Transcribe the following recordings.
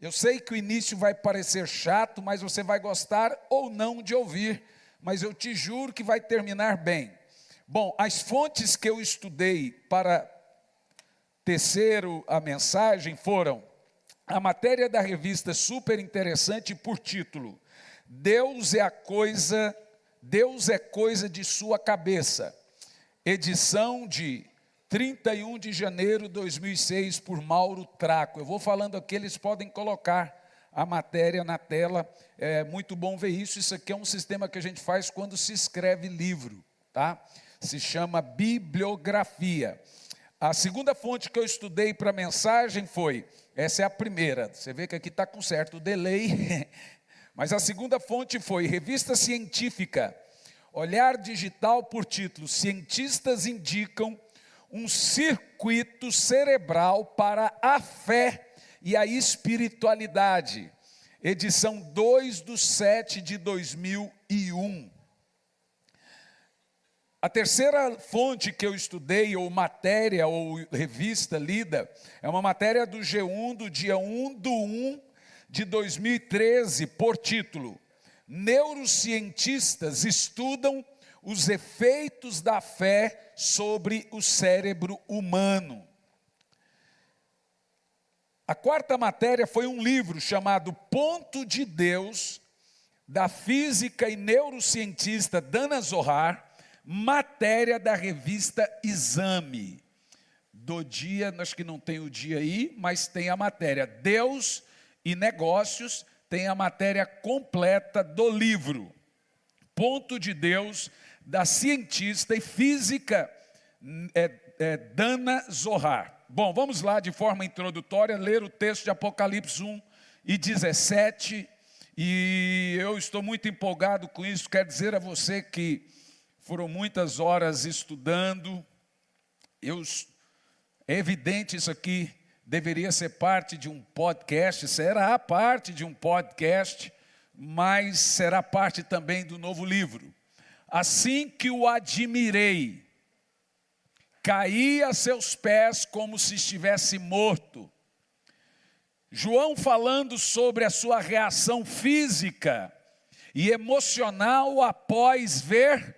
Eu sei que o início vai parecer chato, mas você vai gostar ou não de ouvir, mas eu te juro que vai terminar bem. Bom, as fontes que eu estudei para tecer a mensagem foram a matéria da revista super interessante por título: Deus é coisa de sua cabeça, edição de 31 de janeiro de 2006, por Mauro Traco. Eu vou falando aqui, eles podem colocar a matéria na tela, é muito bom ver isso. Isso aqui é um sistema que a gente faz quando se escreve livro, tá? Se chama bibliografia. A segunda fonte que eu estudei para a mensagem foi, essa é a primeira, você vê que aqui está com certo delay, mas a segunda fonte foi Revista Científica, Olhar Digital por título: Cientistas indicam um circuito cerebral para a fé e a espiritualidade, edição 2/7/2001. A terceira fonte que eu estudei, ou matéria, ou revista lida, é uma matéria do G1, do dia 1/1/2013, por título: Neurocientistas estudam os efeitos da fé sobre o cérebro humano. A quarta matéria foi um livro chamado Ponto de Deus, da física e neurocientista Dana Zohar, matéria da revista Exame. Do dia, acho que não tem o dia aí, mas tem a matéria Deus e Negócios, tem a matéria completa do livro Ponto de Deus, da cientista e física Dana Zohar. Bom, vamos lá de forma introdutória ler o texto de Apocalipse 1:17, e eu estou muito empolgado com isso. Quero dizer a você que foram muitas horas estudando. É evidente, isso aqui deveria ser parte de um podcast, será parte de um podcast, mas será parte também do novo livro. Assim que o admirei, caí a seus pés como se estivesse morto. João falando sobre a sua reação física e emocional após ver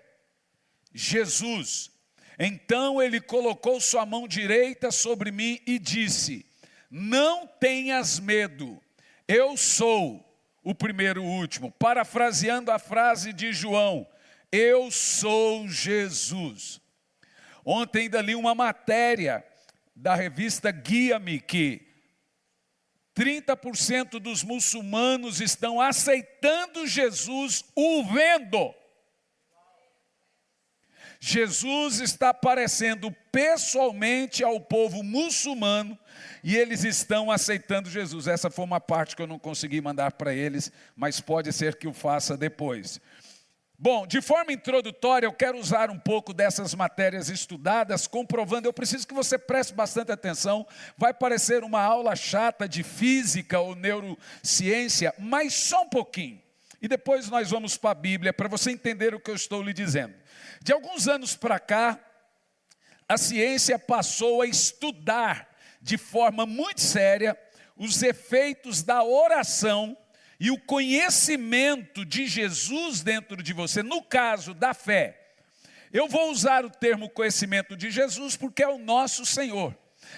Jesus. Então ele colocou sua mão direita sobre mim e disse: não tenhas medo, eu sou o primeiro e o último. Parafraseando a frase de João, eu sou Jesus. Ontem ainda li uma matéria da revista Guia-me que 30% dos muçulmanos estão aceitando Jesus o vendo. Jesus está aparecendo pessoalmente ao povo muçulmano e eles estão aceitando Jesus. Essa foi uma parte que eu não consegui mandar para eles, mas pode ser que o faça depois. Bom, de forma introdutória, eu quero usar um pouco dessas matérias estudadas, comprovando. Eu preciso que você preste bastante atenção. Vai parecer uma aula chata de física ou neurociência, mas só um pouquinho. E depois nós vamos para a Bíblia, para você entender o que eu estou lhe dizendo. De alguns anos para cá, a ciência passou a estudar de forma muito séria os efeitos da oração e o conhecimento de Jesus dentro de você, no caso da fé. Eu vou usar o termo conhecimento de Jesus porque é o nosso Senhor.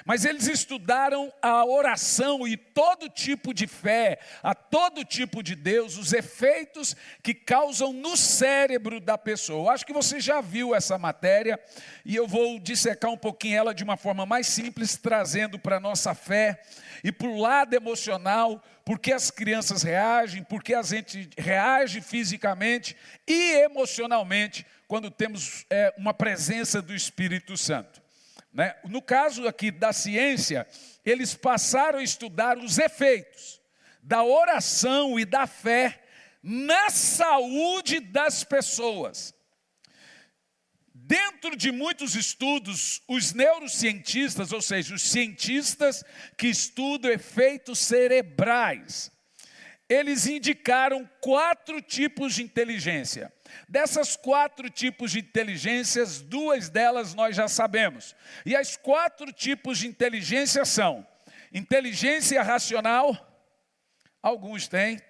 Mas eles estudaram a oração e todo tipo de fé, a todo tipo de Deus, os efeitos que causam no cérebro da pessoa. Eu acho que você já viu essa matéria e eu vou dissecar um pouquinho ela de uma forma mais simples, trazendo para a nossa fé e para o lado emocional, porque as crianças reagem, porque a gente reage fisicamente e emocionalmente quando temos uma presença do Espírito Santo. No caso aqui da ciência, eles passaram a estudar os efeitos da oração e da fé na saúde das pessoas. Dentro de muitos estudos, os neurocientistas, ou seja, os cientistas que estudam efeitos cerebrais, eles indicaram 4 tipos de inteligência. Dessas 4 tipos de inteligências, 2 delas nós já sabemos. E as 4 tipos de inteligência são inteligência racional, Alguns têm.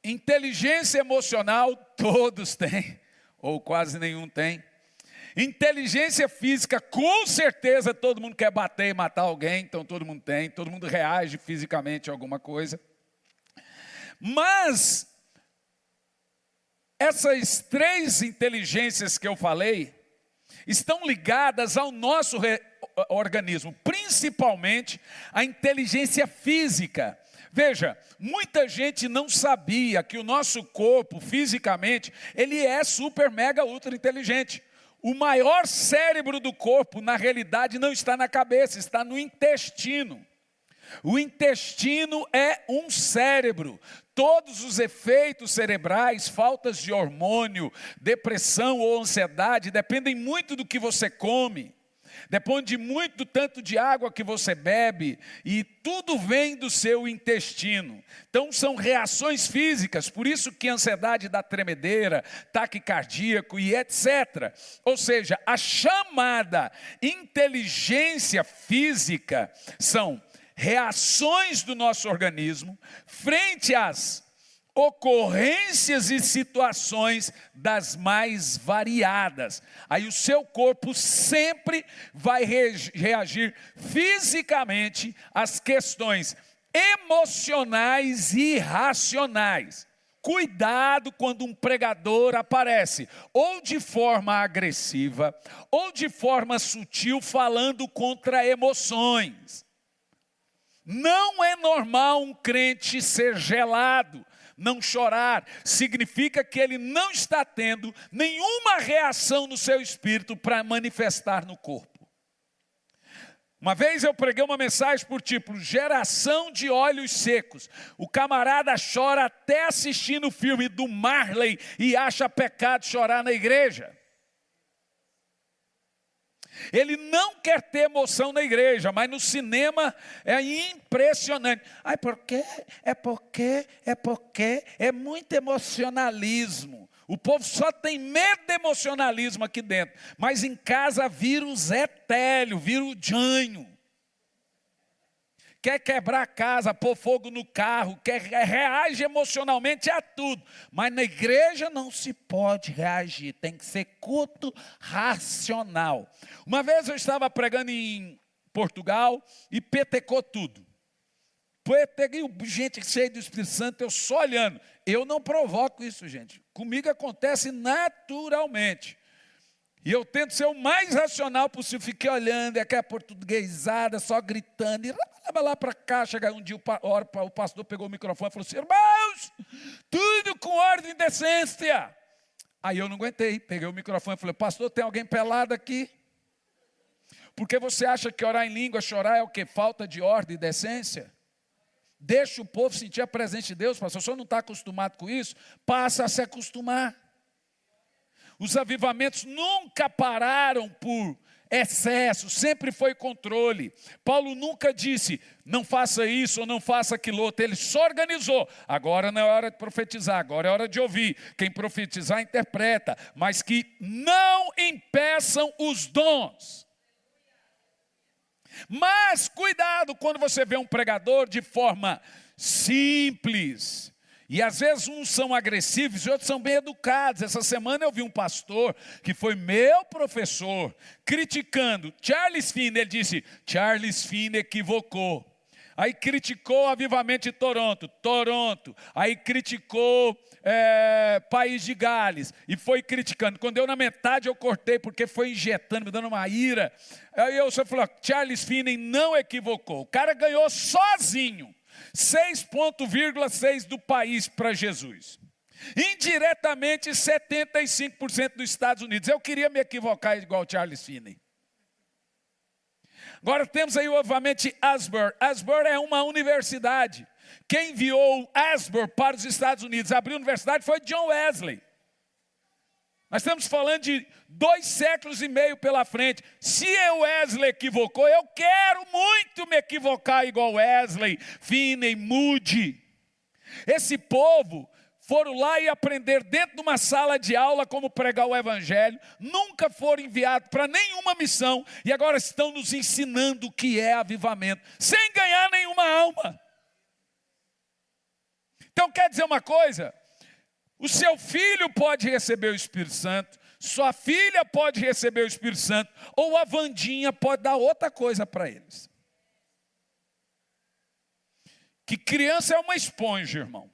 Inteligência emocional, todos têm, ou quase nenhum tem. Inteligência física, com certeza todo mundo quer bater e matar alguém, então todo mundo tem, todo mundo reage fisicamente a alguma coisa. Mas essas 3 inteligências que eu falei estão ligadas ao nosso organismo, principalmente a inteligência física. Veja, muita gente não sabia que o nosso corpo, fisicamente, ele é super, mega, ultra inteligente. O maior cérebro do corpo, na realidade, não está na cabeça, está no intestino. O intestino é um cérebro. Todos os efeitos cerebrais, faltas de hormônio, depressão ou ansiedade, dependem muito do que você come. Depende muito do tanto de água que você bebe, e tudo vem do seu intestino. Então são reações físicas, por isso que a ansiedade dá tremedeira, ataque cardíaco e etc. Ou seja, a chamada inteligência física são reações do nosso organismo frente às ocorrências e situações das mais variadas. Aí o seu corpo sempre vai reagir fisicamente às questões emocionais e racionais. Cuidado quando um pregador aparece, ou de forma agressiva, ou de forma sutil, falando contra emoções. Não é normal um crente ser gelado, não chorar. Significa que ele não está tendo nenhuma reação no seu espírito para manifestar no corpo. Uma vez eu preguei uma mensagem por título, geração de olhos secos. O camarada chora até assistindo o filme do Marley e acha pecado chorar na igreja. Ele não quer ter emoção na igreja, mas no cinema é impressionante. Ai, por quê? É muito emocionalismo. O povo só tem medo de emocionalismo aqui dentro. Mas em casa vira o Zé Télio, vira o Janho. Quer quebrar a casa, pôr fogo no carro, reage emocionalmente a tudo. Mas na igreja não se pode reagir, tem que ser culto racional. Uma vez eu estava pregando em Portugal e petecou tudo. Peguei gente cheia do Espírito Santo, eu só olhando. Eu não provoco isso, gente. Comigo acontece naturalmente. E eu tento ser o mais racional possível. Fiquei olhando, e aquela portuguesada só gritando. E lá para cá, chega um dia, o pastor pegou o microfone e falou assim: irmãos, tudo com ordem e decência. Aí eu não aguentei, peguei o microfone e falei: pastor, tem alguém pelado aqui? Porque você acha que orar em língua, chorar é o quê? Falta de ordem e decência? Deixa o povo sentir a presença de Deus, pastor. Se você não está acostumado com isso, passa a se acostumar. Os avivamentos nunca pararam por excesso, sempre foi controle. Paulo nunca disse, não faça isso ou não faça aquilo outro. Ele só organizou. Agora não é hora de profetizar, agora é hora de ouvir. Quem profetizar, interpreta. Mas que não impeçam os dons. Mas cuidado quando você vê um pregador de forma simples. E às vezes uns são agressivos e outros são bem educados. Essa semana eu vi um pastor que foi meu professor criticando Charles Finney. Ele disse, Charles Finney equivocou. Aí criticou o avivamento de Toronto. Aí criticou País de Gales. E foi criticando. Quando eu na metade eu cortei porque foi injetando, me dando uma ira. Aí eu só falei, Charles Finney não equivocou. O cara ganhou sozinho 6,6% do país para Jesus. Indiretamente 75% dos Estados Unidos. Eu queria me equivocar igual Charles Finney. Agora temos aí o avivamento de Asbury. Asbury é uma universidade. Quem enviou Asbury para os Estados Unidos, abriu a universidade, foi John Wesley. Nós estamos falando de 2 séculos e meio pela frente. Se o Wesley equivocou, eu quero muito me equivocar igual Wesley, Finney, Moody. Esse povo foram lá e aprender dentro de uma sala de aula como pregar o evangelho. Nunca foram enviados para nenhuma missão. E agora estão nos ensinando o que é avivamento, sem ganhar nenhuma alma. Então quer dizer uma coisa, o seu filho pode receber o Espírito Santo, sua filha pode receber o Espírito Santo, ou a Vandinha pode dar outra coisa para eles. Que criança é uma esponja, irmão.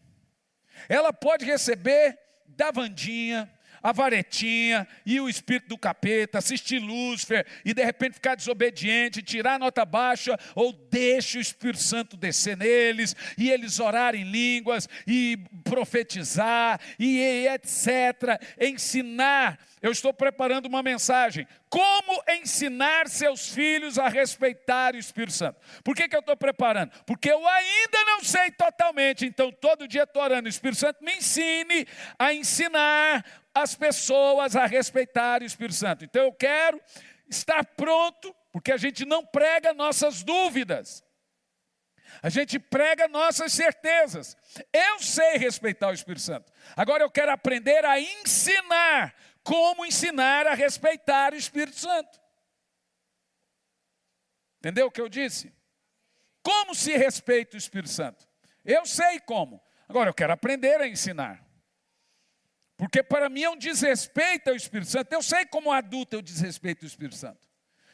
Ela pode receber da Vandinha, a varetinha e o espírito do capeta, assistir Lúcifer e de repente ficar desobediente, tirar a nota baixa, ou deixa o Espírito Santo descer neles e eles orarem em línguas e profetizar e etc. Ensinar. Eu estou preparando uma mensagem. Como ensinar seus filhos a respeitar o Espírito Santo? Por que eu estou preparando? Porque eu ainda não sei totalmente. Então todo dia estou orando. O Espírito Santo me ensine a ensinar as pessoas a respeitar o Espírito Santo. Então eu quero estar pronto, porque a gente não prega nossas dúvidas. A gente prega nossas certezas. Eu sei respeitar o Espírito Santo. Agora eu quero aprender a ensinar. Como ensinar a respeitar o Espírito Santo. Entendeu o que eu disse? Como se respeita o Espírito Santo? Eu sei como. Agora eu quero aprender a ensinar. Porque para mim é um desrespeito ao Espírito Santo. Eu sei como adulto eu desrespeito o Espírito Santo.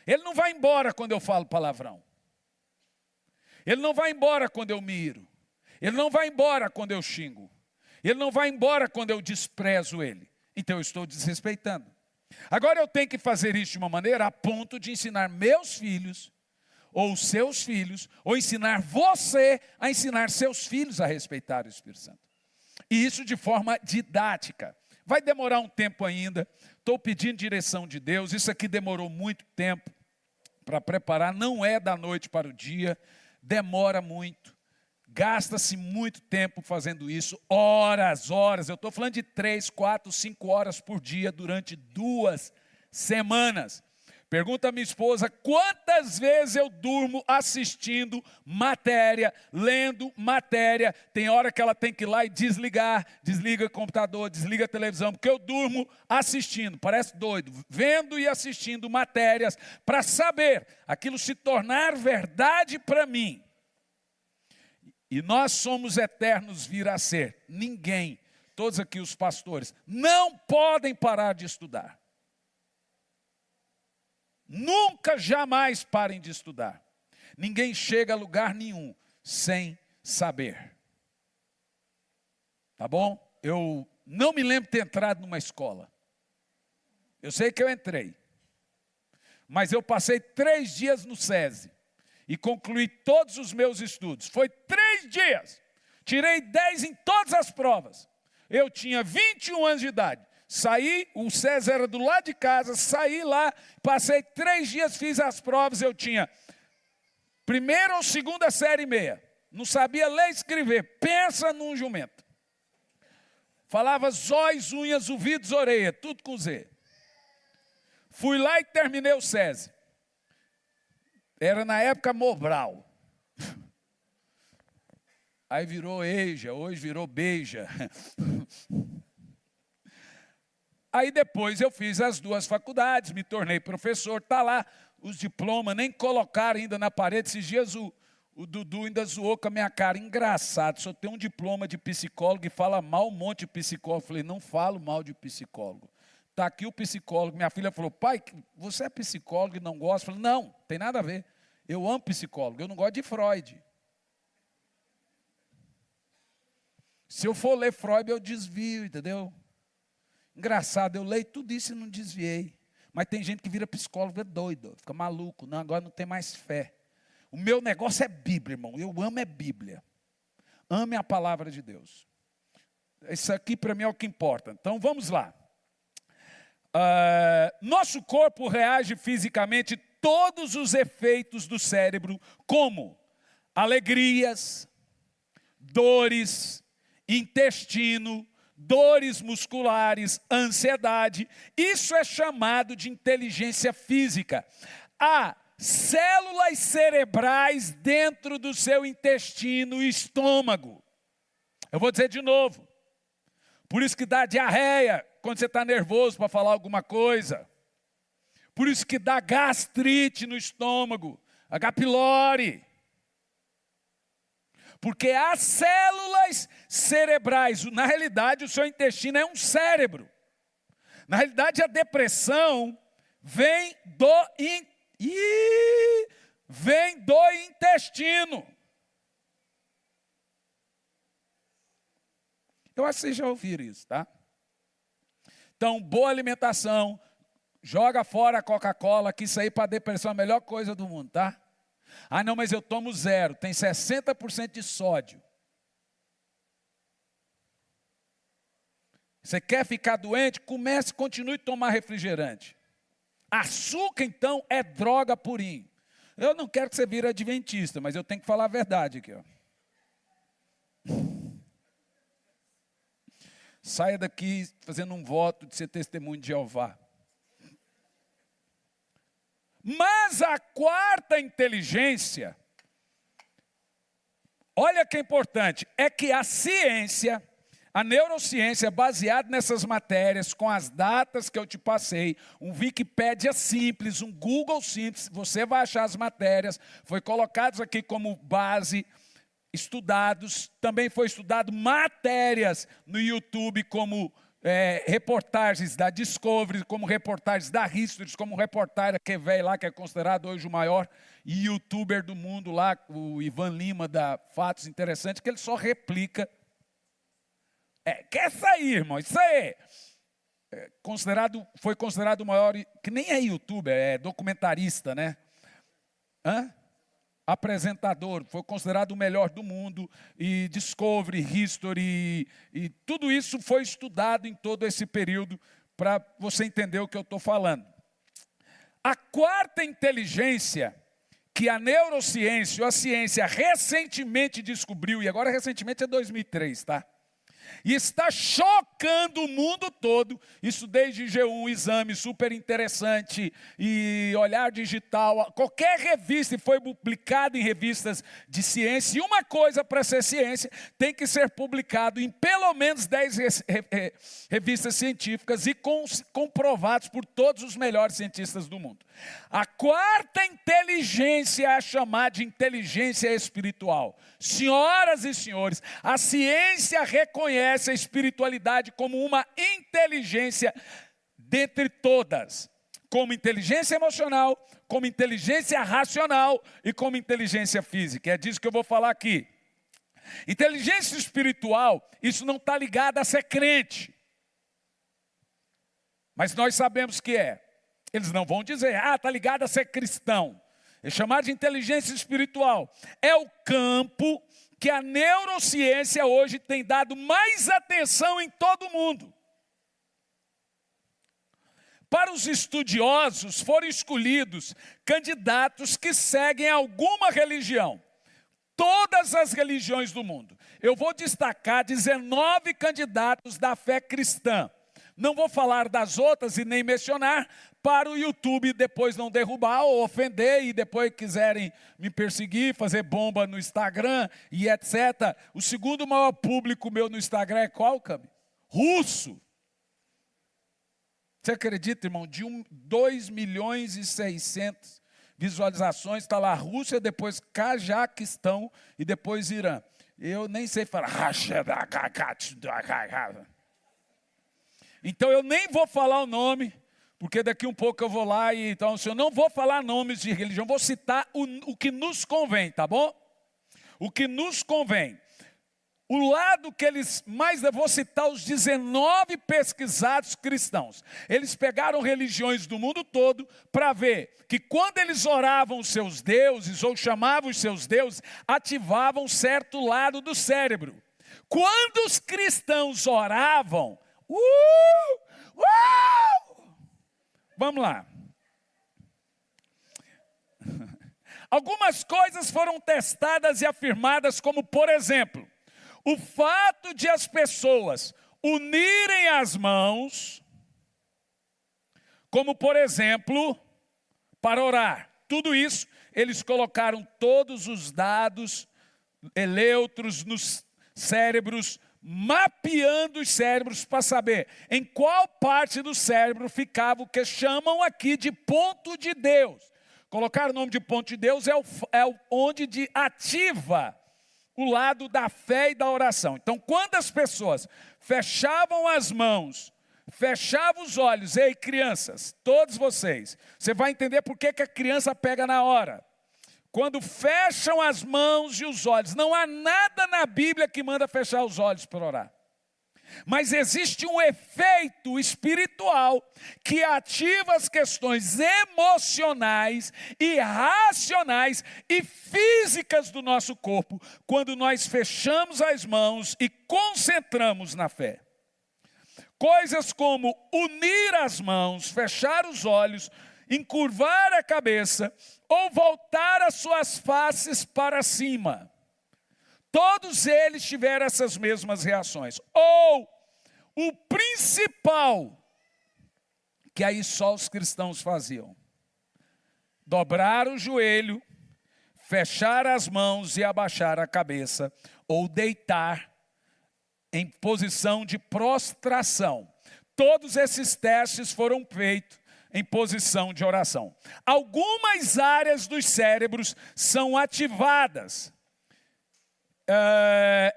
Ele não vai embora quando eu falo palavrão. Ele não vai embora quando eu miro. Ele não vai embora quando eu xingo. Ele não vai embora quando eu desprezo ele. Então eu estou desrespeitando. Agora eu tenho que fazer isso de uma maneira a ponto de ensinar meus filhos, ou seus filhos, ou ensinar você a ensinar seus filhos a respeitar o Espírito Santo. E isso de forma didática. Vai demorar um tempo ainda. Estou pedindo direção de Deus. Isso aqui demorou muito tempo para preparar. Não é da noite para o dia. Demora muito. Gasta-se muito tempo fazendo isso, horas. Eu estou falando de 3, 4, 5 horas por dia durante 2 semanas. Pergunta a minha esposa, quantas vezes eu durmo assistindo matéria, lendo matéria. Tem hora que ela tem que ir lá e desliga o computador, desliga a televisão, porque eu durmo assistindo, parece doido, vendo e assistindo matérias, para saber, aquilo se tornar verdade para mim. E nós somos eternos vir a ser. Ninguém, todos aqui os pastores, não podem parar de estudar. Nunca, jamais parem de estudar. Ninguém chega a lugar nenhum sem saber. Tá bom? Eu não me lembro de ter entrado numa escola. Eu sei que eu entrei. Mas eu passei 3 dias no SESI. E concluí todos os meus estudos. Foi 3 dias. Tirei 10 em todas as provas. Eu tinha 21 anos de idade. Saí, o SESI era do lado de casa, saí lá, passei 3 dias, fiz as provas. Eu tinha 1ª ou 2ª série e meia. Não sabia ler e escrever. Pensa num jumento. Falava zóis, unhas, ouvidos, orelha, tudo com Z. Fui lá e terminei o SESI. Era na época Mobral. Aí virou EJA, hoje virou Beija. Aí depois eu fiz as 2 faculdades, me tornei professor, está lá os diplomas, nem colocaram ainda na parede. Esses dias o Dudu ainda zoou com a minha cara. Engraçado, só tem um diploma de psicólogo e fala mal um monte de psicólogo. Eu falei, não falo mal de psicólogo. Está aqui o psicólogo. Minha filha falou, pai, você é psicólogo e não gosta? Eu falei, não, tem nada a ver. Eu amo psicólogo, eu não gosto de Freud. Se eu for ler Freud, eu desvio, entendeu? Engraçado, eu leio tudo isso e não desviei. Mas tem gente que vira psicólogo, é doido, fica maluco. Não, agora não tem mais fé. O meu negócio é Bíblia, irmão. Eu amo é Bíblia. Ame a palavra de Deus. Isso aqui para mim é o que importa. Então vamos lá. Nosso corpo reage fisicamente todos os efeitos do cérebro, como alegrias, dores, intestino, dores musculares, ansiedade. Isso é chamado de inteligência física. Há células cerebrais dentro do seu intestino e estômago. Eu vou dizer de novo. Por isso que dá diarreia quando você está nervoso para falar alguma coisa. Por isso que dá gastrite no estômago, H. pylori. Porque há células cerebrais. Na realidade, o seu intestino é um cérebro. Na realidade, a depressão vem do intestino. Eu acho que vocês já ouviram isso, tá? Então, boa alimentação, joga fora a Coca-Cola, que isso aí para depressão é a melhor coisa do mundo, tá? Ah, não, mas eu tomo 0, tem 60% de sódio. Você quer ficar doente? Continue a tomar refrigerante. Açúcar, então, é droga purinho. Eu não quero que você vire adventista, mas eu tenho que falar a verdade aqui, ó. Saia daqui fazendo um voto de ser testemunho de Jeová. Mas a quarta inteligência, olha que é importante, é que a ciência, a neurociência, baseada nessas matérias, com as datas que eu te passei, um Wikipédia simples, um Google simples, você vai achar as matérias, foi colocados aqui como base, estudados, também foi estudado matérias no YouTube como reportagens da Discovery, como reportagens da History, como reportagem que velho lá, que é considerado hoje o maior youtuber do mundo lá, o Ivan Lima da Fatos Interessantes, que ele só replica. Quer sair, irmão, isso aí foi considerado o maior, que nem é youtuber, é documentarista, né? Apresentador, foi considerado o melhor do mundo, e Discovery, History, e tudo isso foi estudado em todo esse período, para você entender o que eu estou falando. A quarta inteligência, que a neurociência, ou a ciência, recentemente descobriu, e agora recentemente é 2003, tá? E está chocando o mundo todo, isso desde G1, Exame, super interessante, e Olhar Digital, qualquer revista, foi publicado em revistas de ciência, e uma coisa para ser ciência, tem que ser publicado em pelo menos 10 revistas científicas, e comprovados por todos os melhores cientistas do mundo. A quarta inteligência é a chamada de inteligência espiritual. Senhoras e senhores, a ciência reconhece a espiritualidade como uma inteligência dentre todas. Como inteligência emocional, como inteligência racional e como inteligência física. É disso que eu vou falar aqui. Inteligência espiritual, isso não está ligado a ser crente. Mas nós sabemos que é. Eles não vão dizer, está ligado a ser cristão. É chamado de inteligência espiritual. É o campo que a neurociência hoje tem dado mais atenção em todo o mundo. Para os estudiosos, foram escolhidos candidatos que seguem alguma religião. Todas as religiões do mundo. Eu vou destacar 19 candidatos da fé cristã. Não vou falar das outras e nem mencionar, para o YouTube depois não derrubar ou ofender, e depois quiserem me perseguir, fazer bomba no Instagram e etc. O segundo maior público meu no Instagram é qual, Cami? Russo. Você acredita, irmão? De 2.600.000 visualizações, está lá Rússia, depois Cazaquistão e depois Irã. Eu nem sei falar. Então eu nem vou falar o nome, porque daqui um pouco eu vou lá e então eu não vou falar nomes de religião, vou citar o que nos convém, tá bom? O que nos convém. O lado que eles mais, eu vou citar os 19 pesquisados cristãos. Eles pegaram religiões do mundo todo para ver que quando eles oravam os seus deuses, ou chamavam os seus deuses, ativavam certo lado do cérebro. Quando os cristãos oravam, vamos lá. Algumas coisas foram testadas e afirmadas, como por exemplo, o fato de as pessoas unirem as mãos, como por exemplo, para orar. Tudo isso, eles colocaram todos os dados, elétrons nos cérebros, mapeando os cérebros para saber em qual parte do cérebro ficava o que chamam aqui de ponto de Deus. Colocar o nome de ponto de Deus é onde ativa o lado da fé e da oração. Então, quando as pessoas fechavam as mãos, fechavam os olhos, ei crianças, todos vocês, você vai entender por que a criança pega na hora. Quando fecham as mãos e os olhos, não há nada na Bíblia que manda fechar os olhos para orar. Mas existe um efeito espiritual que ativa as questões emocionais e racionais e físicas do nosso corpo quando nós fechamos as mãos e concentramos na fé. Coisas como unir as mãos, fechar os olhos, encurvar a cabeça ou voltar as suas faces para cima. Todos eles tiveram essas mesmas reações. Ou o principal, que aí só os cristãos faziam: dobrar o joelho, fechar as mãos e abaixar a cabeça, ou deitar em posição de prostração. Todos esses testes foram feitos em posição de oração. Algumas áreas dos cérebros são ativadas.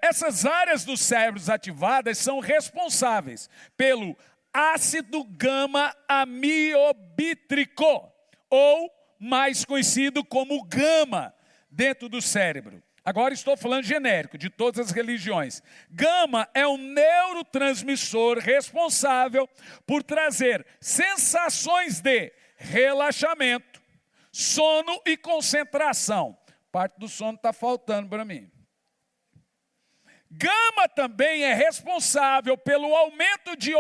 Essas áreas dos cérebros ativadas são responsáveis pelo ácido gama-amiobítrico, ou mais conhecido como gama, dentro do cérebro. Agora estou falando genérico, de todas as religiões. Gama é um neurotransmissor responsável por trazer sensações de relaxamento, sono e concentração. Parte do sono está faltando para mim. Gama também é responsável pelo aumento de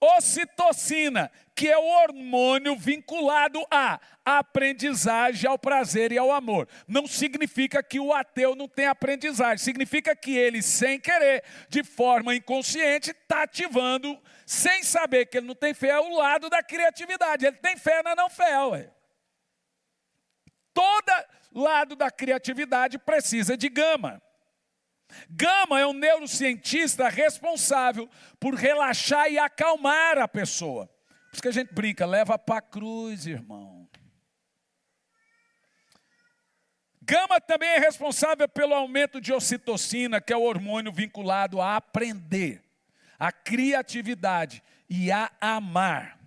ocitocina, que é o hormônio vinculado à aprendizagem, ao prazer e ao amor. Não significa que o ateu não tem aprendizagem, significa que ele, sem querer, de forma inconsciente, está ativando, sem saber que ele não tem fé, o lado da criatividade. Ele tem fé na não fé, ué. Todo lado da criatividade precisa de gama. Gama é um neurocientista responsável por relaxar e acalmar a pessoa. Por isso que a gente brinca, leva para a cruz, irmão. Gama também é responsável pelo aumento de ocitocina, que é o hormônio vinculado a aprender, a criatividade e a amar.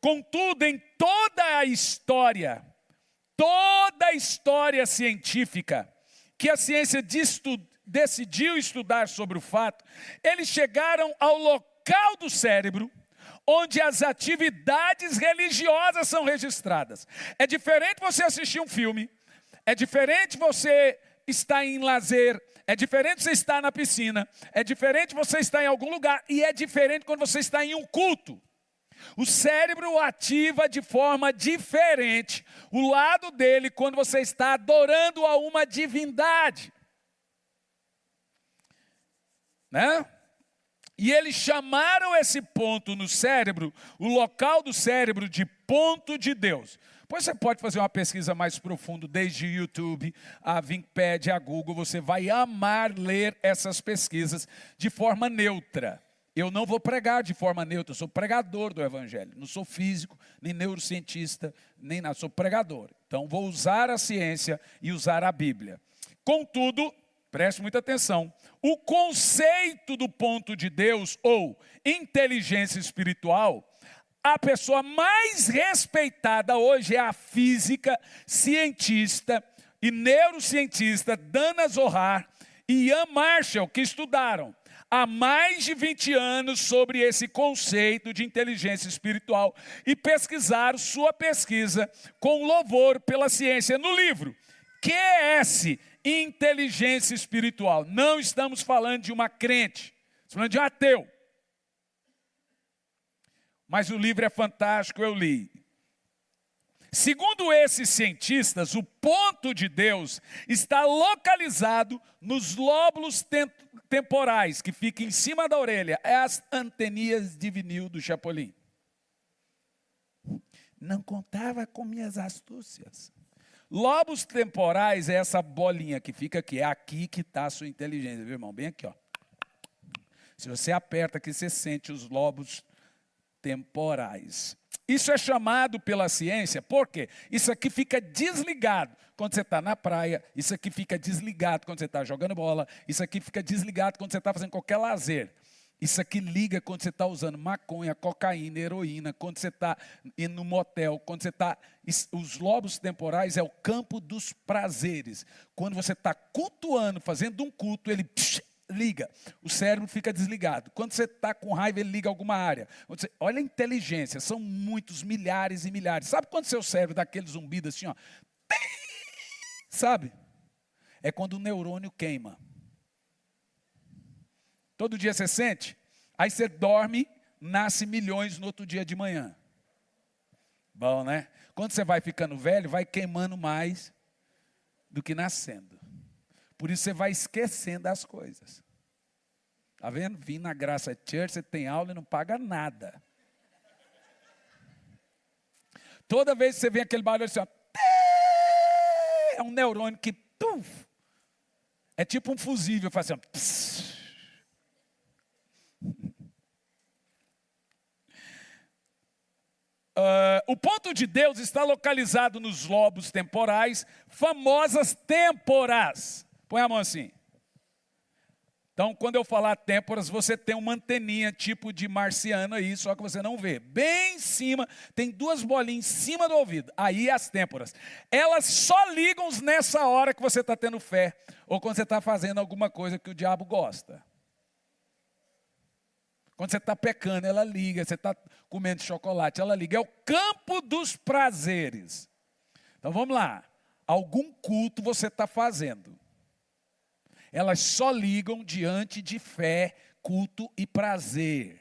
Contudo, em toda a história científica, que a ciência decidiu estudar sobre o fato, eles chegaram ao local do cérebro onde as atividades religiosas são registradas. É diferente você assistir um filme, é diferente você estar em lazer, é diferente você estar na piscina, é diferente você estar em algum lugar, e é diferente quando você está em um culto. O cérebro ativa de forma diferente o lado dele quando você está adorando a uma divindade. Né? E eles chamaram esse ponto no cérebro, o local do cérebro, de ponto de Deus. Pois você pode fazer uma pesquisa mais profunda, desde o YouTube, a Wikipedia, a Google. Você vai amar ler essas pesquisas de forma neutra. Eu não vou pregar de forma neutra, eu sou pregador do Evangelho. Não sou físico, nem neurocientista, nem nada, sou pregador. Então vou usar a ciência e usar a Bíblia. Contudo, preste muita atenção, o conceito do ponto de Deus, ou inteligência espiritual, a pessoa mais respeitada hoje é a física, cientista e neurocientista Dana Zohar e Ian Marshall, que estudaram há mais de 20 anos sobre esse conceito de inteligência espiritual e pesquisaram sua pesquisa com louvor pela ciência no livro QS, Inteligência Espiritual. Não estamos falando de uma crente, estamos falando de um ateu. Mas o livro é fantástico, eu li. Segundo esses cientistas, o ponto de Deus está localizado nos lóbulos temporais, que ficam em cima da orelha. É as anteninhas de vinil do Chapolin. Não contava com minhas astúcias. Lobos temporais é essa bolinha que fica aqui. É aqui que está a sua inteligência, viu, irmão? Bem aqui, ó. Se você aperta aqui, você sente os lobos temporais. Isso é chamado pela ciência, por quê? Isso aqui fica desligado quando você está na praia, isso aqui fica desligado quando você está jogando bola, isso aqui fica desligado quando você está fazendo qualquer lazer. Isso aqui liga quando você está usando maconha, cocaína, heroína, quando você está indo no motel, quando você está... Os lobos temporais é o campo dos prazeres. Quando você está cultuando, fazendo um culto, ele liga. O cérebro fica desligado. Quando você está com raiva, ele liga alguma área. Olha a inteligência, são muitos, milhares e milhares. Sabe quando seu cérebro dá aquele zumbido assim, ó? Sabe? É quando o neurônio queima. Todo dia você sente? Aí você dorme, nasce milhões no outro dia de manhã. Bom, né? Quando você vai ficando velho, vai queimando mais do que nascendo. Por isso você vai esquecendo as coisas. Está vendo? Vim na Graça Church, você tem aula e não paga nada. Toda vez que você vê aquele barulho assim, ó, é um neurônio que... é tipo um fusível, faz assim, ó, o ponto de Deus está localizado nos lobos temporais, famosas têmporas. Põe a mão assim. Então, quando eu falar têmporas, você tem uma anteninha tipo de marciano aí, só que você não vê. Bem em cima, tem duas bolinhas em cima do ouvido. Aí as têmporas. Elas só ligam nessa hora que você está tendo fé, ou quando você está fazendo alguma coisa que o diabo gosta. Quando você está pecando, ela liga. Você está comendo chocolate, ela liga. É o campo dos prazeres. Então vamos lá. Algum culto você está fazendo. Elas só ligam diante de fé, culto e prazer.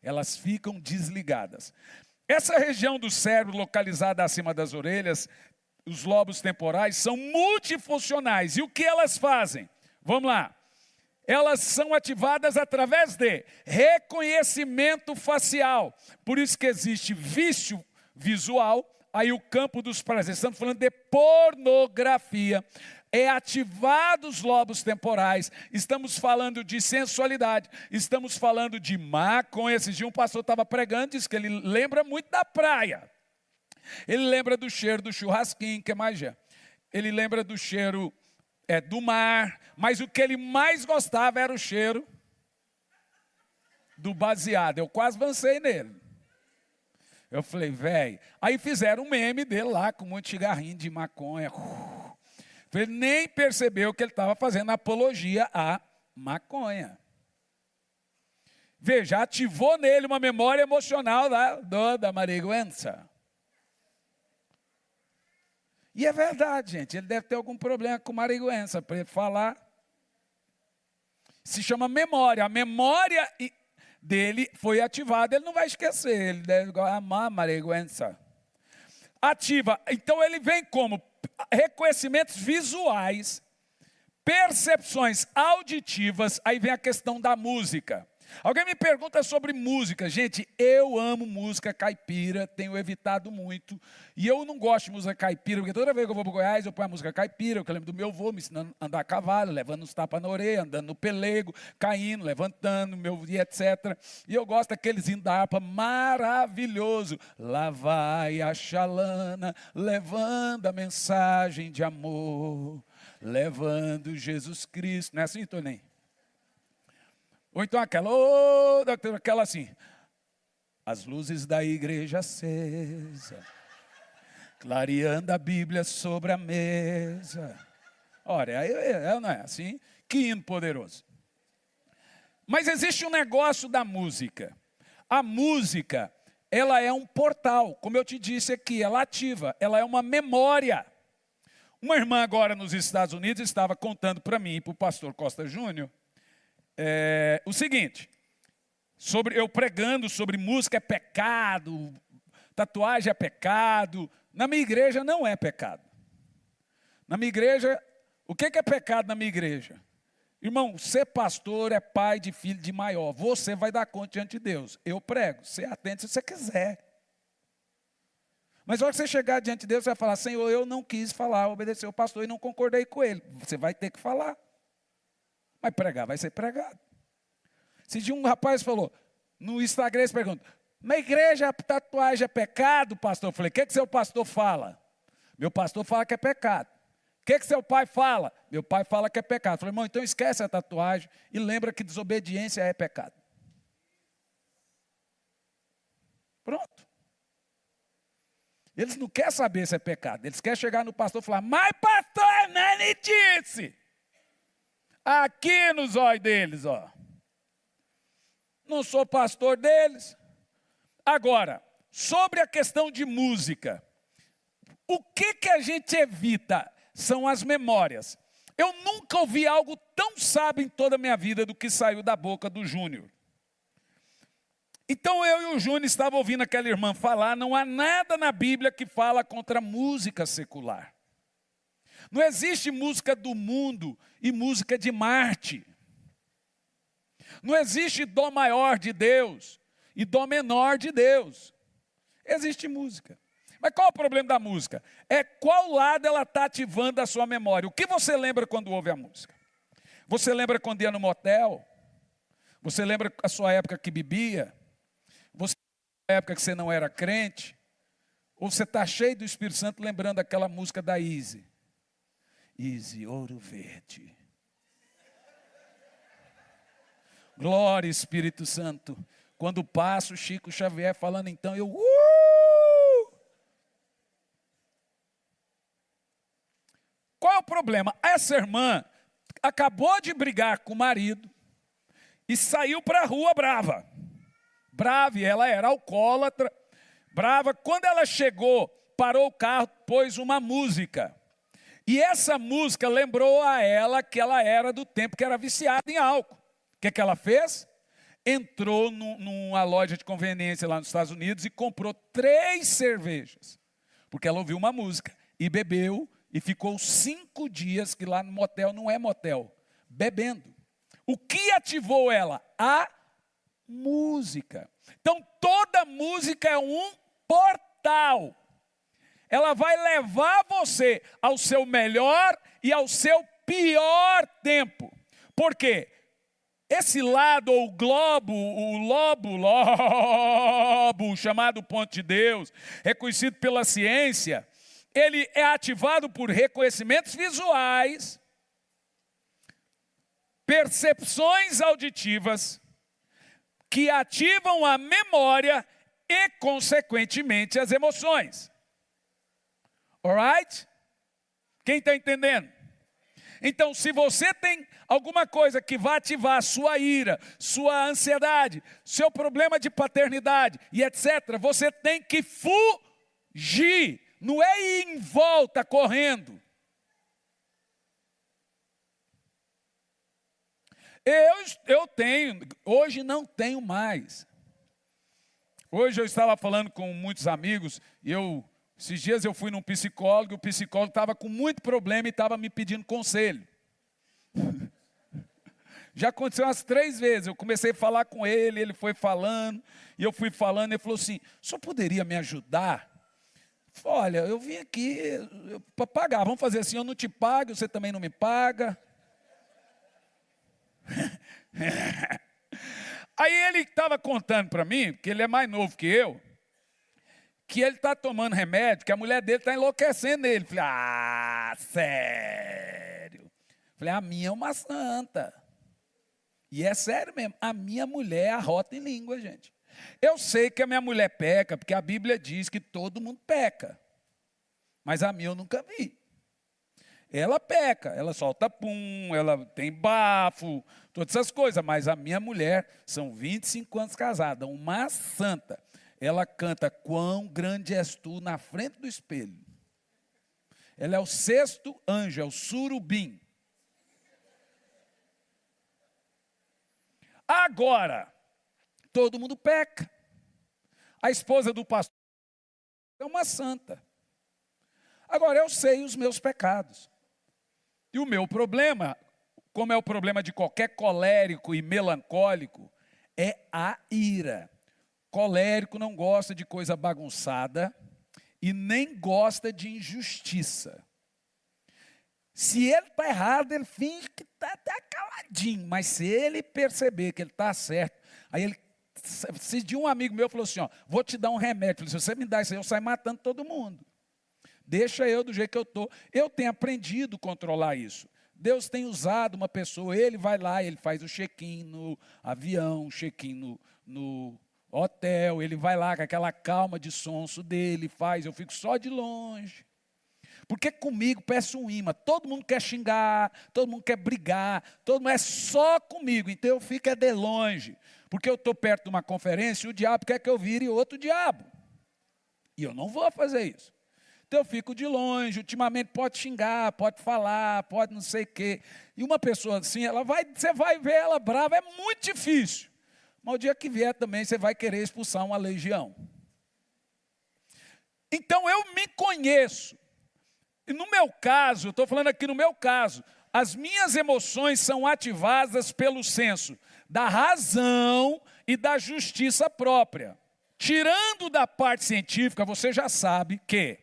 Elas ficam desligadas. Essa região do cérebro localizada acima das orelhas, os lobos temporais, são multifuncionais. E o que elas fazem? Vamos lá. Elas são ativadas através de reconhecimento facial. Por isso que existe vício visual, aí o campo dos prazeres. Estamos falando de pornografia. É ativado os lobos temporais. Estamos falando de sensualidade. Estamos falando de maconha. Esse dia um pastor estava pregando, disse que ele lembra muito da praia. Ele lembra do cheiro do churrasquinho, que mais já? Ele lembra do cheiro... do mar, mas o que ele mais gostava era o cheiro do baseado. Eu quase avancei nele. Eu falei, velho. Aí fizeram um meme dele lá, com um monte de cigarrinho de maconha. Ele nem percebeu que ele estava fazendo apologia à maconha. Veja, ativou nele uma memória emocional da marihuana. E é verdade, gente, ele deve ter algum problema com marihuana, para ele falar. Se chama memória. A memória dele foi ativada, ele não vai esquecer, ele deve amar marihuana. Ativa, então ele vem como reconhecimentos visuais, percepções auditivas, aí vem a questão da música. Alguém me pergunta sobre música. Gente, eu amo música caipira, tenho evitado muito. E eu não gosto de música caipira, porque toda vez que eu vou para Goiás, eu ponho a música caipira, eu lembro do meu avô me ensinando a andar a cavalo, levando uns tapas na orelha, andando no pelego, caindo, levantando, e etc. E eu gosto daqueles hinos da harpa maravilhoso. Lá vai a xalana, levando a mensagem de amor, levando Jesus Cristo. Não é assim, Toninho? Ou então aquela assim, as luzes da igreja acesa, clareando a Bíblia sobre a mesa. Olha, não é assim? Que hino poderoso. Mas existe um negócio da música. A música, ela é um portal, como eu te disse aqui, ela ativa, ela é uma memória. Uma irmã agora nos Estados Unidos estava contando para mim e para o pastor Costa Júnior, o seguinte, eu pregando sobre música é pecado, tatuagem é pecado. Na minha igreja não é pecado. Na minha igreja, o que é pecado na minha igreja? Irmão, ser pastor é pai de filho de maior. Você vai dar conta diante de Deus. Eu prego, você atende se você quiser. Mas na hora que você chegar diante de Deus, você vai falar, Senhor, eu não quis falar, obedecer o pastor e não concordei com ele. Você vai ter que falar. Mas pregar vai ser pregado. Se de um rapaz falou, no Instagram eles perguntam, Na igreja a tatuagem é pecado, pastor. Eu falei, o que seu pastor fala? Meu pastor fala que é pecado. O que seu pai fala? Meu pai fala que é pecado. Eu falei, irmão, então esquece a tatuagem e lembra que desobediência é pecado. Pronto. Eles não querem saber se é pecado. Eles querem chegar no pastor e falar, mas pastor Hernani disse. Aqui nos olhos deles, ó. Não sou pastor deles. Agora, sobre a questão de música. O que a gente evita são as memórias. Eu nunca ouvi algo tão sábio em toda a minha vida do que saiu da boca do Júnior. Então eu e o Júnior estavam ouvindo aquela irmã falar, não há nada na Bíblia que fala contra música secular. Não existe música do mundo e música de Marte. Não existe dó maior de Deus e dó menor de Deus. Existe música. Mas qual é o problema da música? É qual lado ela está ativando a sua memória. O que você lembra quando ouve a música? Você lembra quando ia no motel? Você lembra a sua época que bebia? Você lembra a época que você não era crente? Ou você está cheio do Espírito Santo lembrando aquela música da Easy? Easy, Ouro Verde. Glória, Espírito Santo. Quando passa o Chico Xavier falando, então eu... Qual é o problema? Essa irmã acabou de brigar com o marido e saiu para a rua brava. Brava, e ela era alcoólatra. Brava. Quando ela chegou, parou o carro, pôs uma música. E essa música lembrou a ela que ela era do tempo que era viciada em álcool. O que ela fez? Entrou numa loja de conveniência lá nos Estados Unidos e comprou 3 cervejas. Porque ela ouviu uma música e bebeu. E ficou 5 dias, que lá no motel não é motel, bebendo. O que ativou ela? A música. Então toda música é um portal. Ela vai levar você ao seu melhor e ao seu pior tempo. Por quê? Esse lado, ou o lobo, chamado ponto de Deus, reconhecido pela ciência, ele é ativado por reconhecimentos visuais, percepções auditivas, que ativam a memória e, consequentemente, as emoções. Alright? Quem está entendendo? Então, se você tem alguma coisa que vai ativar sua ira, sua ansiedade, seu problema de paternidade e etc., você tem que fugir. Não é ir em volta correndo. Eu tenho, hoje não tenho mais. Hoje eu estava falando com muitos amigos, e esses dias eu fui num psicólogo, e o psicólogo estava com muito problema e estava me pedindo conselho. Já aconteceu umas 3 vezes, eu comecei a falar com ele, ele foi falando, e eu fui falando, ele falou assim, o senhor poderia me ajudar? Olha, eu vim aqui para pagar, vamos fazer assim, eu não te pago, você também não me paga. Aí ele estava contando para mim, porque ele é mais novo que eu, que ele está tomando remédio, que a mulher dele está enlouquecendo nele. Falei, sério? Falei, a minha é uma santa. E é sério mesmo, a minha mulher arrota em língua, gente. Eu sei que a minha mulher peca, porque a Bíblia diz que todo mundo peca. Mas a minha eu nunca vi. Ela peca, ela solta pum, ela tem bafo, todas essas coisas. Mas a minha mulher, são 25 anos casada, uma santa. Ela canta quão grande és tu na frente do espelho. Ela é o 6º anjo, é o surubim. Agora, todo mundo peca. A esposa do pastor é uma santa. Agora, eu sei os meus pecados. E o meu problema, como é o problema de qualquer colérico e melancólico, é a ira. Colérico não gosta de coisa bagunçada e nem gosta de injustiça. Se ele está errado, ele finge que está até caladinho. Mas se ele perceber que ele está certo, aí ele Se de um amigo meu falou assim, ó, vou te dar um remédio. Eu falei, se você me dá isso aí, eu saio matando todo mundo. Deixa eu do jeito que eu estou. Eu tenho aprendido a controlar isso. Deus tem usado uma pessoa, ele vai lá, ele faz o check-in no avião, check-in no hotel, ele vai lá com aquela calma de sonso dele, faz, eu fico só de longe. Porque comigo parece um imã, todo mundo quer xingar, todo mundo quer brigar, todo mundo é só comigo, então eu fico de longe. Porque eu estou perto de uma conferência e o diabo quer que eu vire outro diabo. E eu não vou fazer isso. Então eu fico de longe, ultimamente pode xingar, pode falar, pode não sei o quê. E uma pessoa assim, você vai ver ela brava, é muito difícil. Mas o dia que vier também, você vai querer expulsar uma legião. Então eu me conheço. E no meu caso, eu estou falando aqui no meu caso, as minhas emoções são ativadas pelo senso da razão e da justiça própria. Tirando da parte científica, você já sabe que